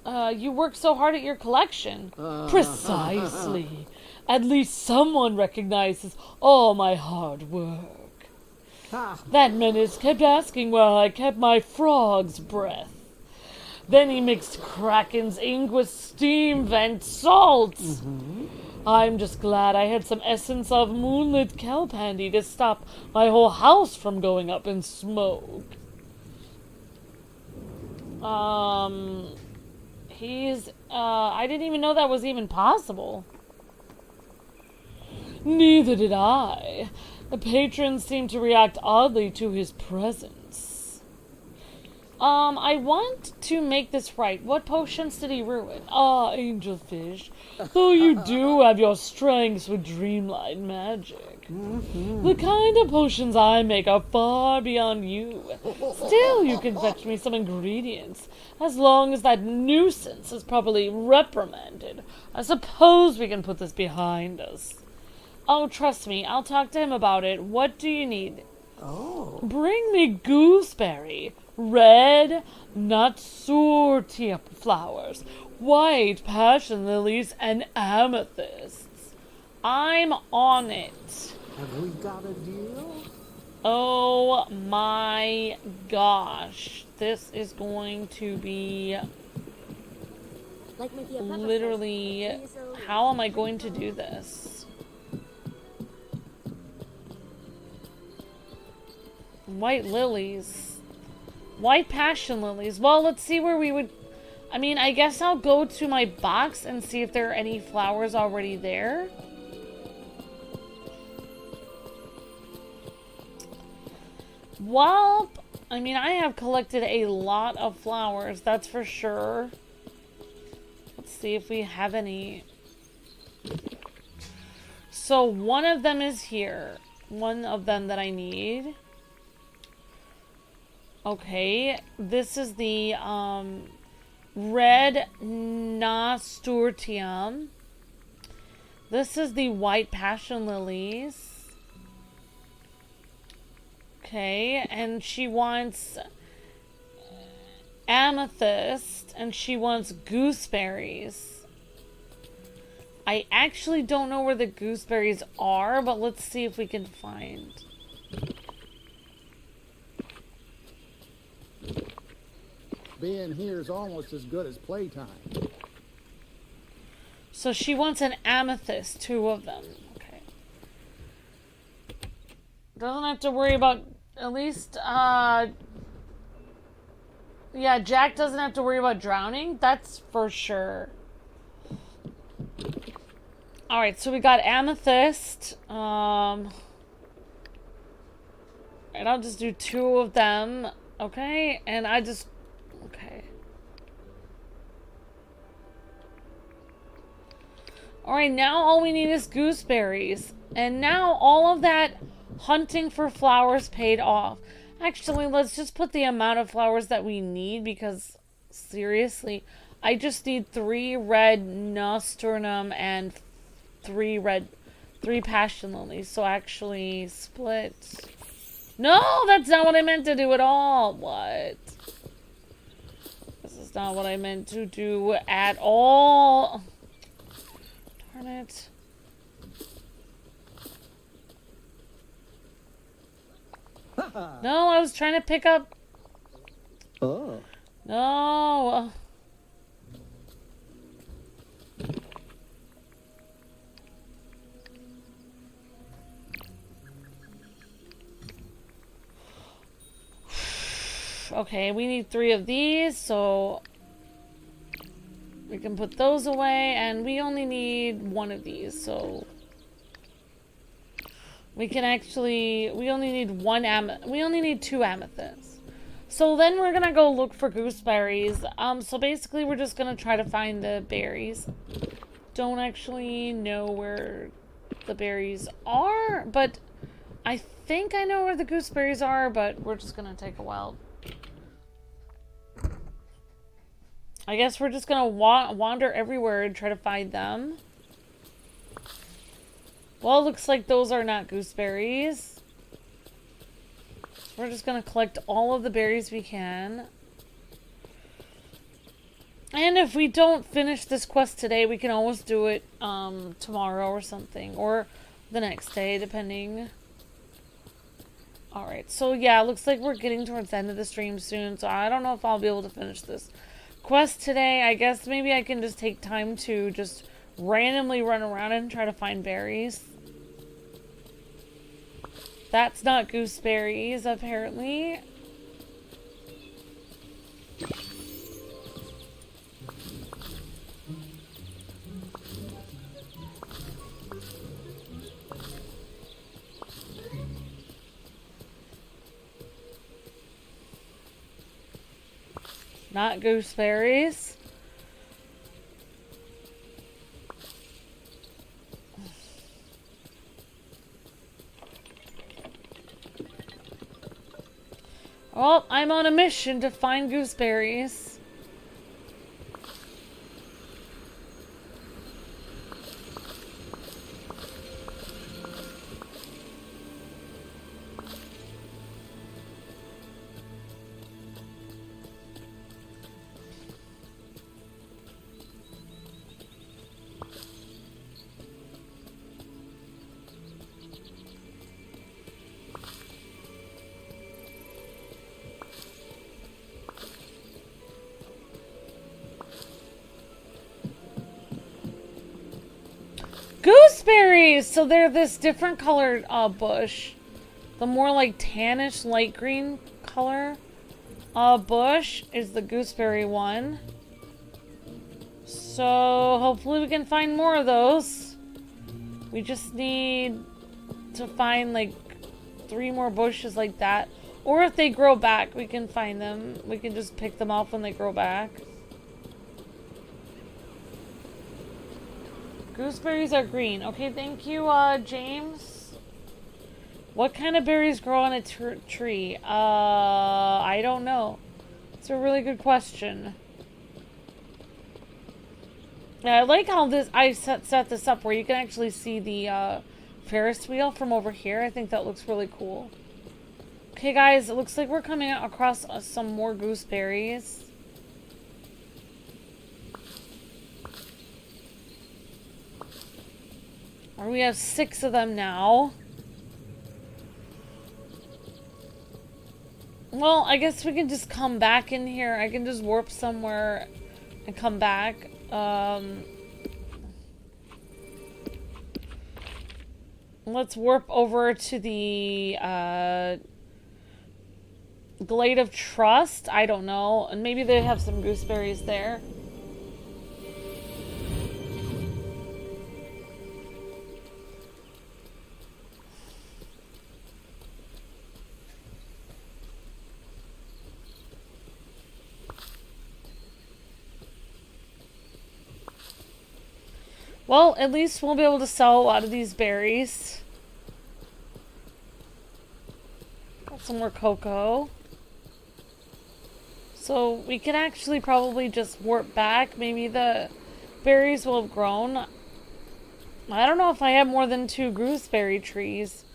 You work so hard at your collection. Precisely. At least someone recognizes all my hard work. That menace kept asking where I kept my frog's breath. Then he mixed Kraken's ink with steam vent salts. I'm just glad I had some essence of moonlit kelp handy to stop my whole house from going up in smoke. I didn't even know that was even possible. Neither did I. The patrons seemed to react oddly to his presence. I want to make this right. What potions did he ruin? Angelfish. Though you do have your strengths with Dreamlight magic. The kind of potions I make are far beyond you. Still, you can fetch me some ingredients. As long as that nuisance is properly reprimanded, I suppose we can put this behind us. Oh, trust me, I'll talk to him about it. What do you need? Bring me gooseberry, red natsurtia flowers, white passion lilies, and amethysts. I'm on it. Have we got a deal? Oh my gosh. This is going to be Like my pepper literally... How am I going to do this? White lilies. White passion lilies. Well, let's see where we would... I mean, I guess I'll go to my box and see if there are any flowers already there. Well, I mean, I have collected a lot of flowers, that's for sure. Let's see if we have any. So one of them is here. One of them that I need. Okay, this is the red nasturtium. This is the white passion lilies. Okay, and she wants amethyst, and she wants gooseberries. I actually don't know where the gooseberries are, but let's see if we can find. Being here is almost as good as playtime. So she wants an amethyst, 2 of them. Okay. Doesn't have to worry about, at least, yeah, Jack doesn't have to worry about drowning. That's for sure. Alright, so we got amethyst. And I'll just do 2 of them. Okay, and I just... Okay. Alright, now all we need is gooseberries. And now all of that hunting for flowers paid off. Actually, let's just put the amount of flowers that we need, because seriously, I just need 3 red nasturtium and 3 passion lilies. So actually split. No, that's not what I meant to do at all. What? This is not what I meant to do at all. Darn it. No, I was trying to pick up. Oh. No. Okay, we need 3 of these, so we can put those away, and we only need 1 of these, so we can actually, we only need 2 amethysts. So then we're gonna go look for gooseberries. So basically we're just gonna try to find the berries. Don't actually know where the berries are, but I think I know where the gooseberries are, but we're just gonna take a while. I guess we're just gonna wander everywhere and try to find them. Well, it looks like those are not gooseberries. We're just gonna collect all of the berries we can. And if we don't finish this quest today, we can always do it tomorrow or something. Or the next day, depending. Alright, so yeah, it looks like we're getting towards the end of the stream soon. So I don't know if I'll be able to finish this quest today. I guess maybe I can just take time to just randomly run around and try to find berries. That's not gooseberries, apparently. Not gooseberries. Well, I'm on a mission to find gooseberries. Gooseberries! So they're this different colored bush. The more like tannish light green color bush is the gooseberry one. So hopefully we can find more of those. We just need to find like 3 more bushes like that. Or if they grow back, we can find them. We can just pick them off when they grow back. Gooseberries are green. Okay, thank you, James. What kind of berries grow on a tree? I don't know. It's a really good question. Yeah, I like how I set this up where you can actually see the Ferris wheel from over here. I think that looks really cool. Okay, guys, it looks like we're coming across some more gooseberries. We have 6 of them now. Well, I guess we can just come back in here. I can just warp somewhere and come back. Let's warp over to the Glade of Trust. I don't know. And maybe they have some gooseberries there. Well, at least we'll be able to sell a lot of these berries. Got some more cocoa. So we can actually probably just warp back. Maybe the berries will have grown. I don't know if I have more than 2 gooseberry trees.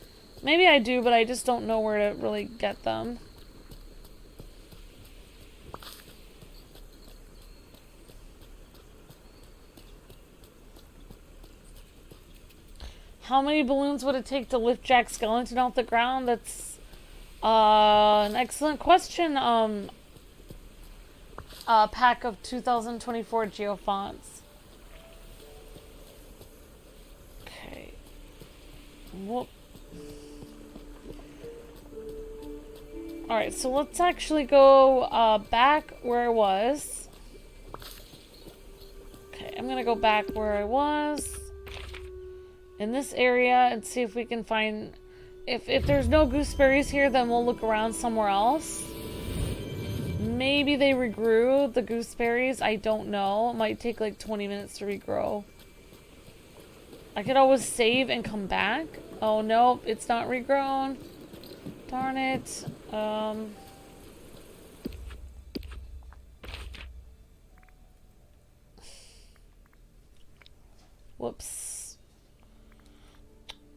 Maybe I do, but I just don't know where to really get them. How many balloons would it take to lift Jack Skellington off the ground? That's an excellent question. Pack of 2024 Geofonts. Okay. Whoop. Alright, so let's actually go back where I was. Okay, I'm gonna go back where I was. In this area and see if we can find... If there's no gooseberries here, then we'll look around somewhere else. Maybe they regrew the gooseberries. I don't know. It might take like 20 minutes to regrow. I could always save and come back. Oh, no. It's not regrown. Darn it. Whoops.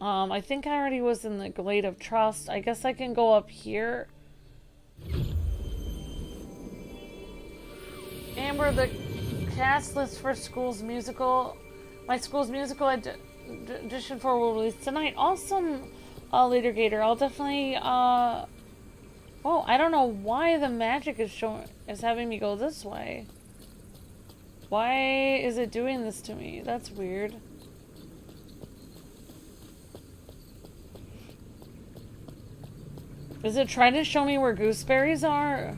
I think I already was in the Glade of Trust. I guess I can go up here. Amber, the cast list for school's musical. My school's musical edition 4 will release tonight. Awesome, Leader Gator. I'll definitely, oh, I don't know why the magic is having me go this way. Why is it doing this to me? That's weird. Is it trying to show me where gooseberries are?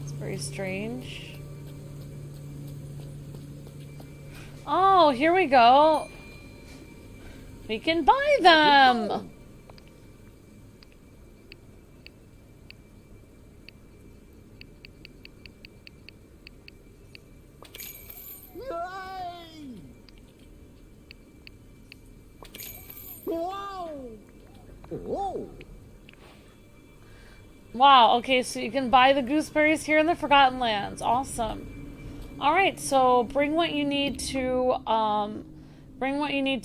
It's very strange. Oh, here we go. We can buy them. Yay! Whoa! Whoa! Wow, okay, so you can buy the gooseberries here in the Forgotten Lands. Awesome. Alright, so bring what you need to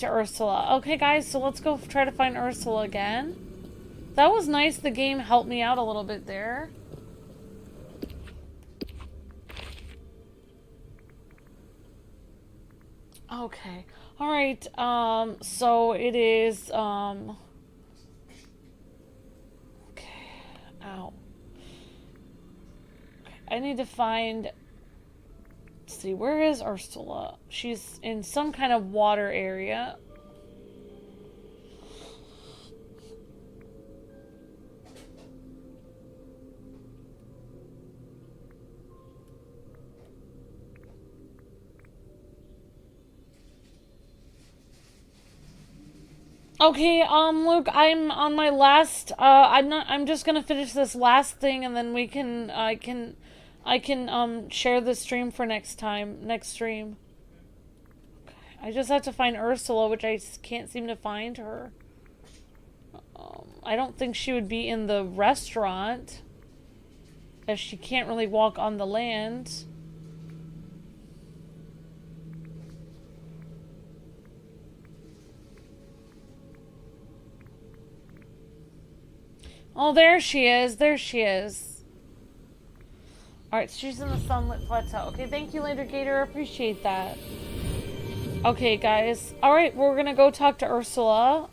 Ursula. Okay, guys, so let's go try to find Ursula again. That was nice. The game helped me out a little bit there. Okay. Alright, so it is, okay. Ow. Okay, I need to find... Let's see, where is Ursula? She's in some kind of water area. Okay, Luke, I'm on my last, I'm just gonna finish this last thing and then I can share the stream for next stream. Okay, I just have to find Ursula, which I can't seem to find her. I don't think she would be in the restaurant, as she can't really walk on the land. Oh, there she is. There she is. Alright, so she's in the Sunlit Plateau. Okay, thank you, Later Gator. Appreciate that. Okay, guys. Alright, we're gonna go talk to Ursula.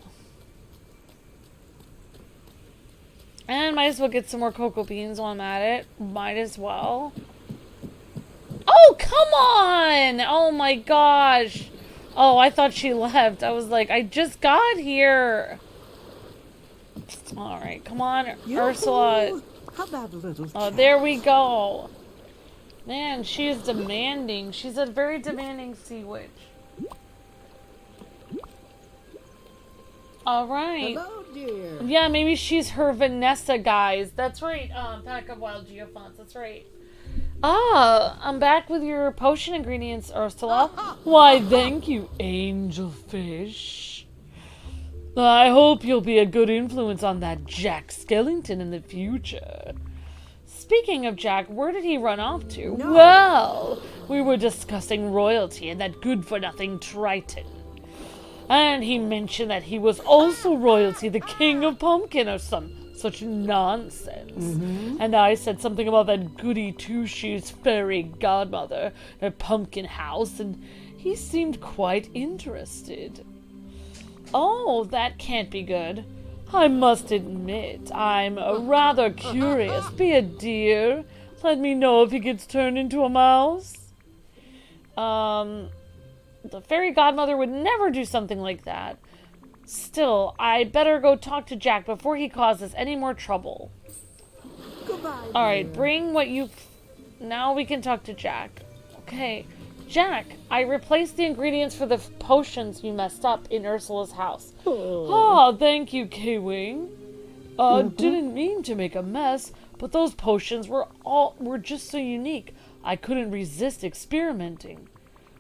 And might as well get some more cocoa beans while I'm at it. Might as well. Oh, come on! Oh my gosh. Oh, I thought she left. I was like, I just got here. Alright, come on, Ursula. How about a little Oh, chat? there we go. Man, she is demanding. She's a very demanding sea witch. Alright. Hello, dear. Yeah, maybe she's her Vanessa, guys. That's right, Pack of Wild Geophants. That's right. Ah, I'm back with your potion ingredients, Ursula. Why, thank you, angelfish. I hope you'll be a good influence on that Jack Skellington in the future. Speaking of Jack, where did he run off to? No. Well, we were discussing royalty and that good-for-nothing Triton. And he mentioned that he was also royalty, the king of pumpkin or such nonsense. And I said something about that goody two-shoes fairy godmother, her pumpkin house, and he seemed quite interested. Oh, that can't be good. I must admit, I'm rather curious. Be a dear. Let me know if he gets turned into a mouse. The fairy godmother would never do something like that. Still, I better go talk to Jack before he causes any more trouble. Goodbye. Alright, bring what you... Now we can talk to Jack. Okay. Jack, I replaced the ingredients for the potions you messed up in Ursula's house. Oh, thank you, Kwing. Didn't mean to make a mess, but those potions were just so unique. I couldn't resist experimenting.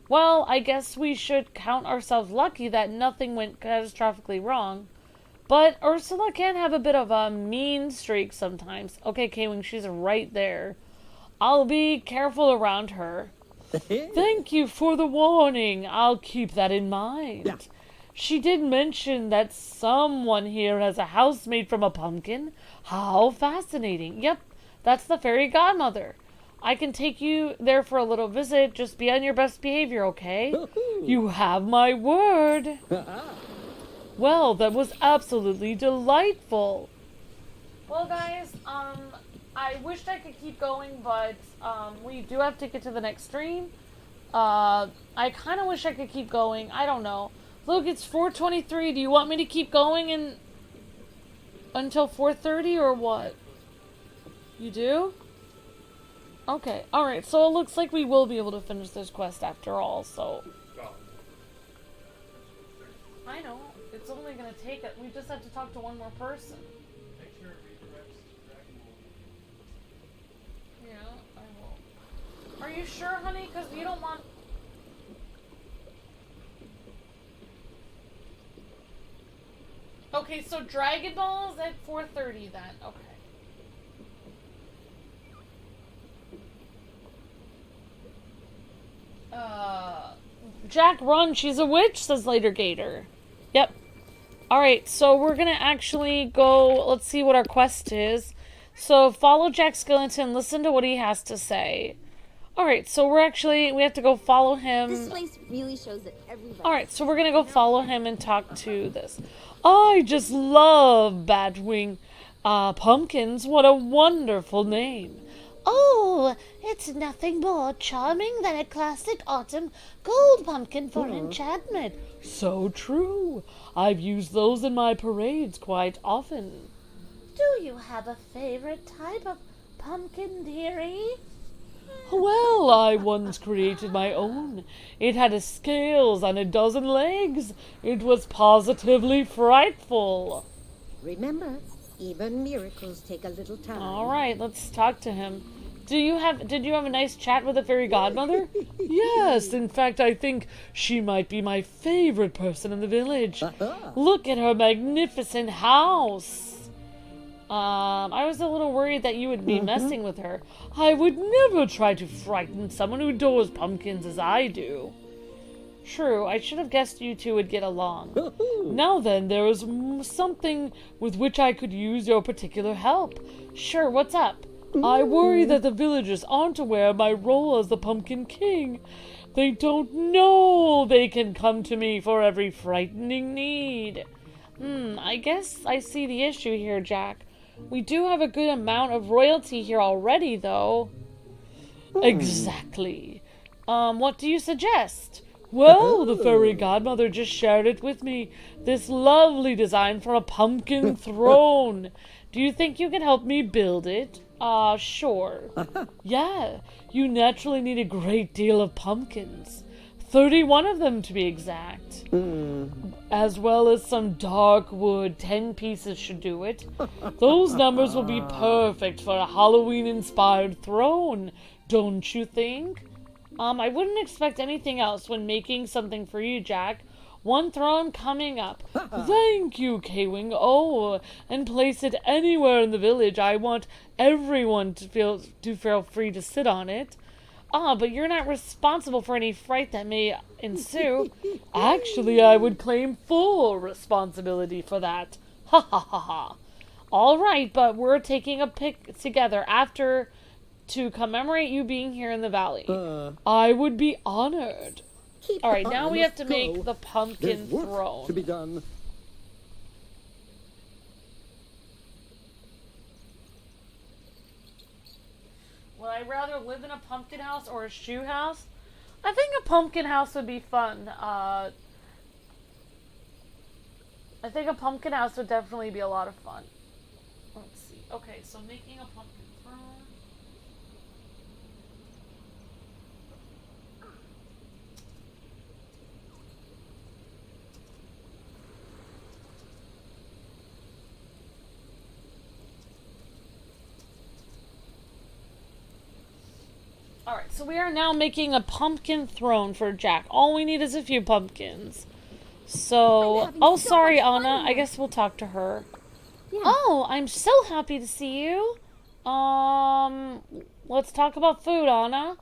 Well, I guess we should count ourselves lucky that nothing went catastrophically wrong. But Ursula can have a bit of a mean streak sometimes. Okay, Kwing, she's right there. I'll be careful around her. Thank you for the warning. I'll keep that in mind. Yeah. She did mention that someone here has a house made from a pumpkin. How fascinating. Yep, that's the fairy godmother. I can take you there for a little visit. Just be on your best behavior, okay? You have my word. Well, that was absolutely delightful. Well, guys, I wished I could keep going, but we do have to get to the next stream. I kind of wish I could keep going. I don't know. Look, it's 4:23. Do you want me to keep going until 4:30 or what? You do? Okay. All right. So it looks like we will be able to finish this quest after all. So I know it's only gonna take it. We just have to talk to one more person. Make sure it redirects to Dragon Ball. Yeah, I will. Are you sure, honey? Because you don't want. Okay, so Dragon Ball's at 4:30 then. Okay. Jack, run! She's a witch, says Later Gator. Yep. Alright, so we're gonna actually go. Let's see what our quest is. So follow Jack Skellington, listen to what he has to say. Alright, so we have to go follow him. This place really shows that everybody. Alright, so we're gonna go follow him and talk to this. I just love Batwing pumpkins. What a wonderful name. Oh, it's nothing more charming than a classic autumn gold pumpkin for enchantment. So true. I've used those in my parades quite often. Do you have a favorite type of pumpkin, dearie? Well, I once created my own. It had scales and a dozen legs. It was positively frightful. Remember, even miracles take a little time. All right, let's talk to him. Did you have a nice chat with the fairy godmother? Yes, in fact, I think she might be my favorite person in the village. Look at her magnificent house. I was a little worried that you would be messing with her. I would never try to frighten someone who adores pumpkins as I do. True, I should have guessed you two would get along. Now then, there is something with which I could use your particular help. Sure, what's up? I worry that the villagers aren't aware of my role as the Pumpkin King. They don't know they can come to me for every frightening need. I guess I see the issue here, Jack. We do have a good amount of royalty here already, though. Exactly. What do you suggest? Well, the fairy godmother just shared it with me. This lovely design for a pumpkin throne. Do you think you can help me build it? Sure. Yeah, you naturally need a great deal of pumpkins. 31 of them to be exact. As well as some dark wood. 10 pieces should do it. Those numbers will be perfect for a Halloween-inspired throne, don't you think? I wouldn't expect anything else when making something for you, Jack. One throne coming up. Thank you, Kwing. Oh, and place it anywhere in the village. I want everyone to feel free to sit on it. But you're not responsible for any fright that may ensue. Actually, I would claim full responsibility for that. Ha ha ha ha. All right, but we're taking a pic together after to commemorate you being here in the valley. I would be honored. All right, now we have to make the pumpkin throne. To be done. Would I rather live in a pumpkin house or a shoe house? I think a pumpkin house would be fun. I think a pumpkin house would definitely be a lot of fun. Let's see. Okay, so making a pumpkin throne. Alright, so we are now making a pumpkin throne for Jack. All we need is a few pumpkins. So, oh, sorry, Anna. I guess we'll talk to her. Yeah. Oh, I'm so happy to see you. Let's talk about food, Anna.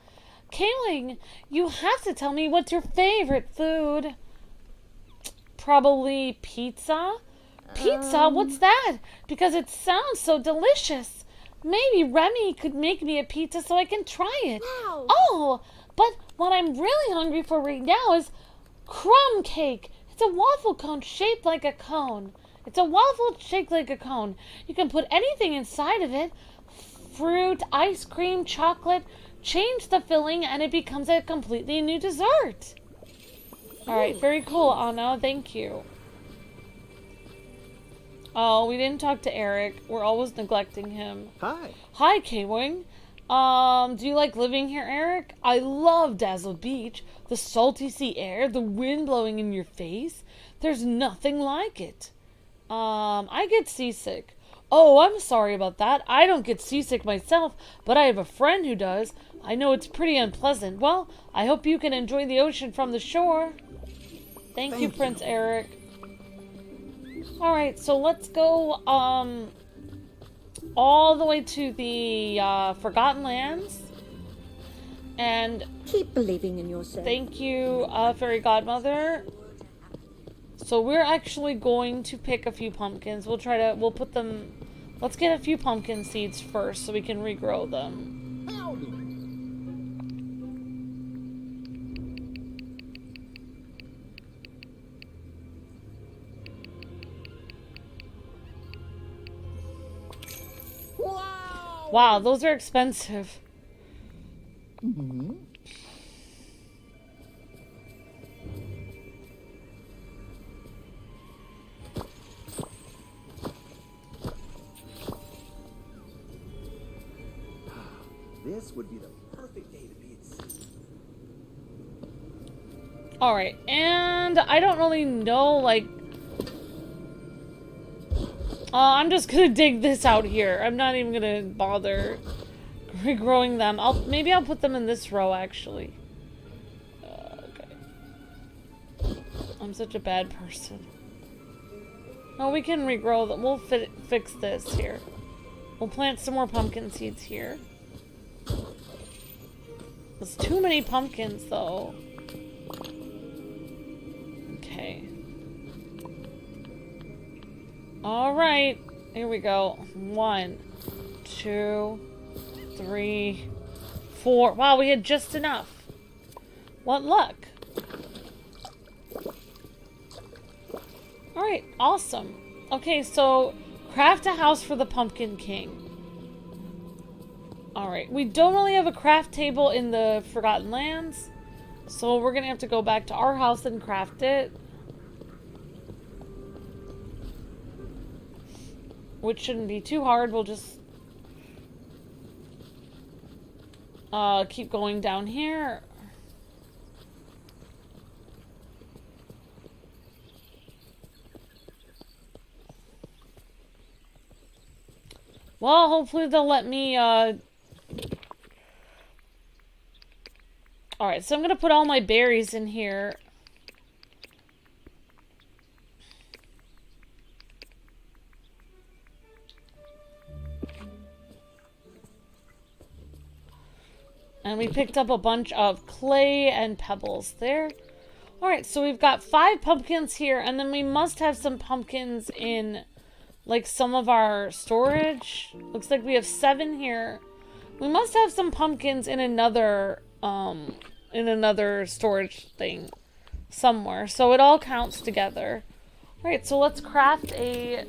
Kayling, you have to tell me what's your favorite food. Probably pizza? Pizza? What's that? Because it sounds so delicious. Maybe Remy could make me a pizza so I can try it. Wow. Oh, but what I'm really hungry for right now is crumb cake. It's a waffle cone shaped like a cone. It's a waffle shaped like a cone. You can put anything inside of it. Fruit, ice cream, chocolate. Change the filling and it becomes a completely new dessert. Alright, very cool, Anna. Thank you. Oh, we didn't talk to Eric. We're always neglecting him. Hi. Hi, K-Wing. Do you like living here, Eric? I love Dazzle Beach. The salty sea air, the wind blowing in your face. There's nothing like it. I get seasick. Oh, I'm sorry about that. I don't get seasick myself, but I have a friend who does. I know it's pretty unpleasant. Well, I hope you can enjoy the ocean from the shore. Thank you, Prince Eric. Alright, so let's go, all the way to the, Forgotten Lands. And Keep believing in yourself. thank you, Fairy Godmother. So we're actually going to pick a few pumpkins. We'll put them, let's get a few pumpkin seeds first so we can regrow them. Howdy. Wow, those are expensive. This would be the perfect day to be at sea. Alright, and I don't really know, like... I'm just gonna dig this out here. I'm not even gonna bother regrowing them. Maybe I'll put them in this row, actually. Okay. I'm such a bad person. No, we can regrow them. We'll fix this here. We'll plant some more pumpkin seeds here. There's too many pumpkins, though. Okay. Alright. Here we go. 1, 2, 3, 4. Wow, we had just enough. What luck. Alright, awesome. Okay, so craft a house for the Pumpkin King. Alright, we don't really have a craft table in the Forgotten Lands, so we're gonna have to go back to our house and craft it. Which shouldn't be too hard, we'll just keep going down here. Well, hopefully they'll let me, Alright, so I'm gonna put all my berries in here. And we picked up a bunch of clay and pebbles there. Alright, so we've got 5 pumpkins here, and then we must have some pumpkins in, like, some of our storage. Looks like we have 7 here. We must have some pumpkins in another storage thing somewhere. So it all counts together. Alright, so let's craft a...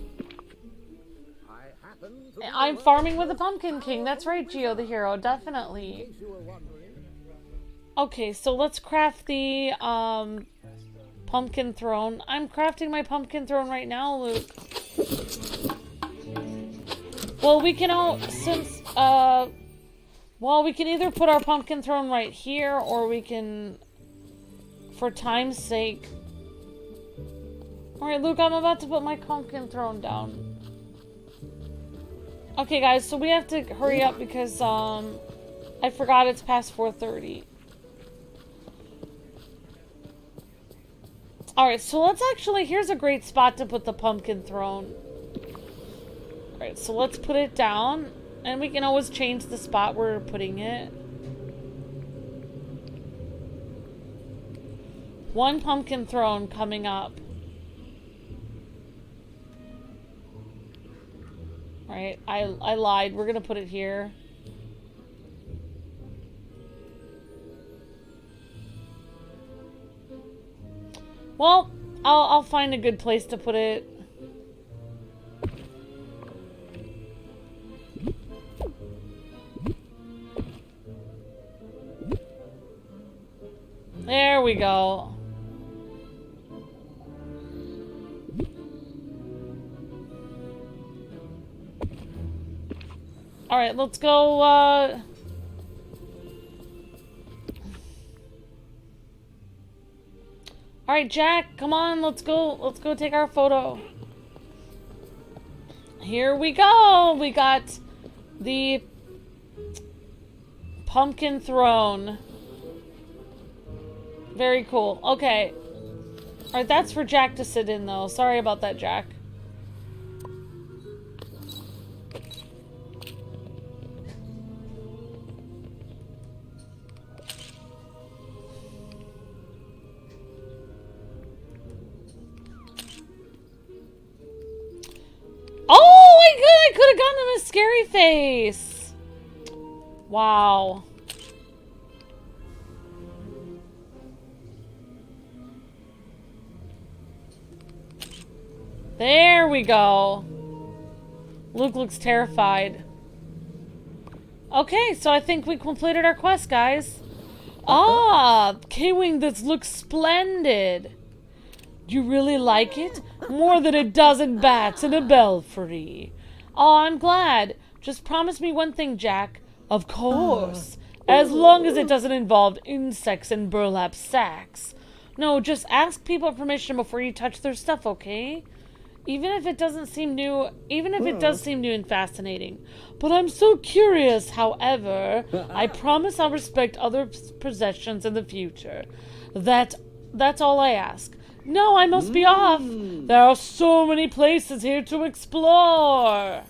I'm farming with a Pumpkin King. That's right, Geo the Hero. Definitely. Okay, so let's craft the pumpkin throne. I'm crafting my pumpkin throne right now, Luke. Well, we can we can either put our pumpkin throne right here, or we can, for time's sake. Alright, Luke, I'm about to put my pumpkin throne down. Okay, guys, so we have to hurry up because, I forgot it's past 4:30. Alright, so let's actually, here's a great spot to put the pumpkin throne. Alright, so let's put it down, and we can always change the spot we're putting it. One pumpkin throne coming up. Alright, I lied. We're gonna put it here. Well, I'll find a good place to put it. There we go. Alright, let's go, Alright, Jack, come on, let's go take our photo. Here we go! We got the pumpkin throne. Very cool. Okay. Alright, that's for Jack to sit in, though. Sorry about that, Jack. Oh, I could have gotten him a scary face. Wow. There we go. Luke looks terrified. Okay, so I think we completed our quest, guys. Ah, K-Wing, this looks splendid. Do you really like it? More than a dozen bats in a belfry. Oh, I'm glad. Just promise me one thing, Jack. Of course. As long as it doesn't involve insects and burlap sacks. No, just ask people permission before you touch their stuff, okay? Even if it doesn't seem new, even if it does seem new and fascinating. But I'm so curious, however. I promise I'll respect other possessions in the future. That's all I ask. No, I must be off. There are so many places here to explore.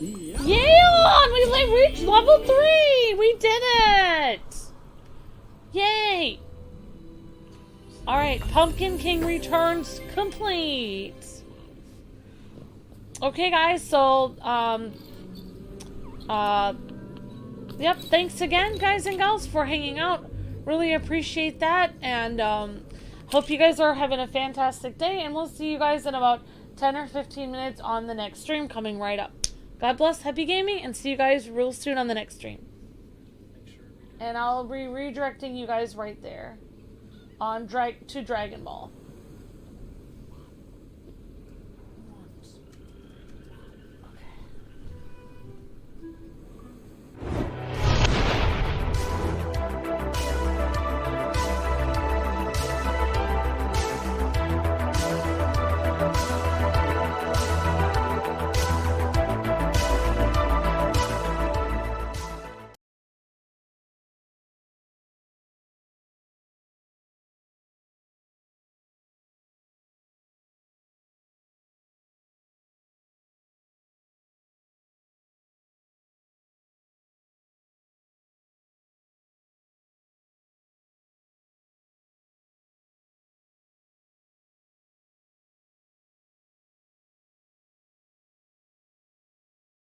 Yeah, we reached level 3. We did it. Yay. All right, Pumpkin King returns complete. Okay, guys, so, yep, thanks again, guys and gals, for hanging out. Really appreciate that, and, hope you guys are having a fantastic day, and we'll see you guys in about 10 or 15 minutes on the next stream coming right up. God bless, happy gaming, and see you guys real soon on the next stream. And I'll be redirecting you guys right there on to Dragon Ball.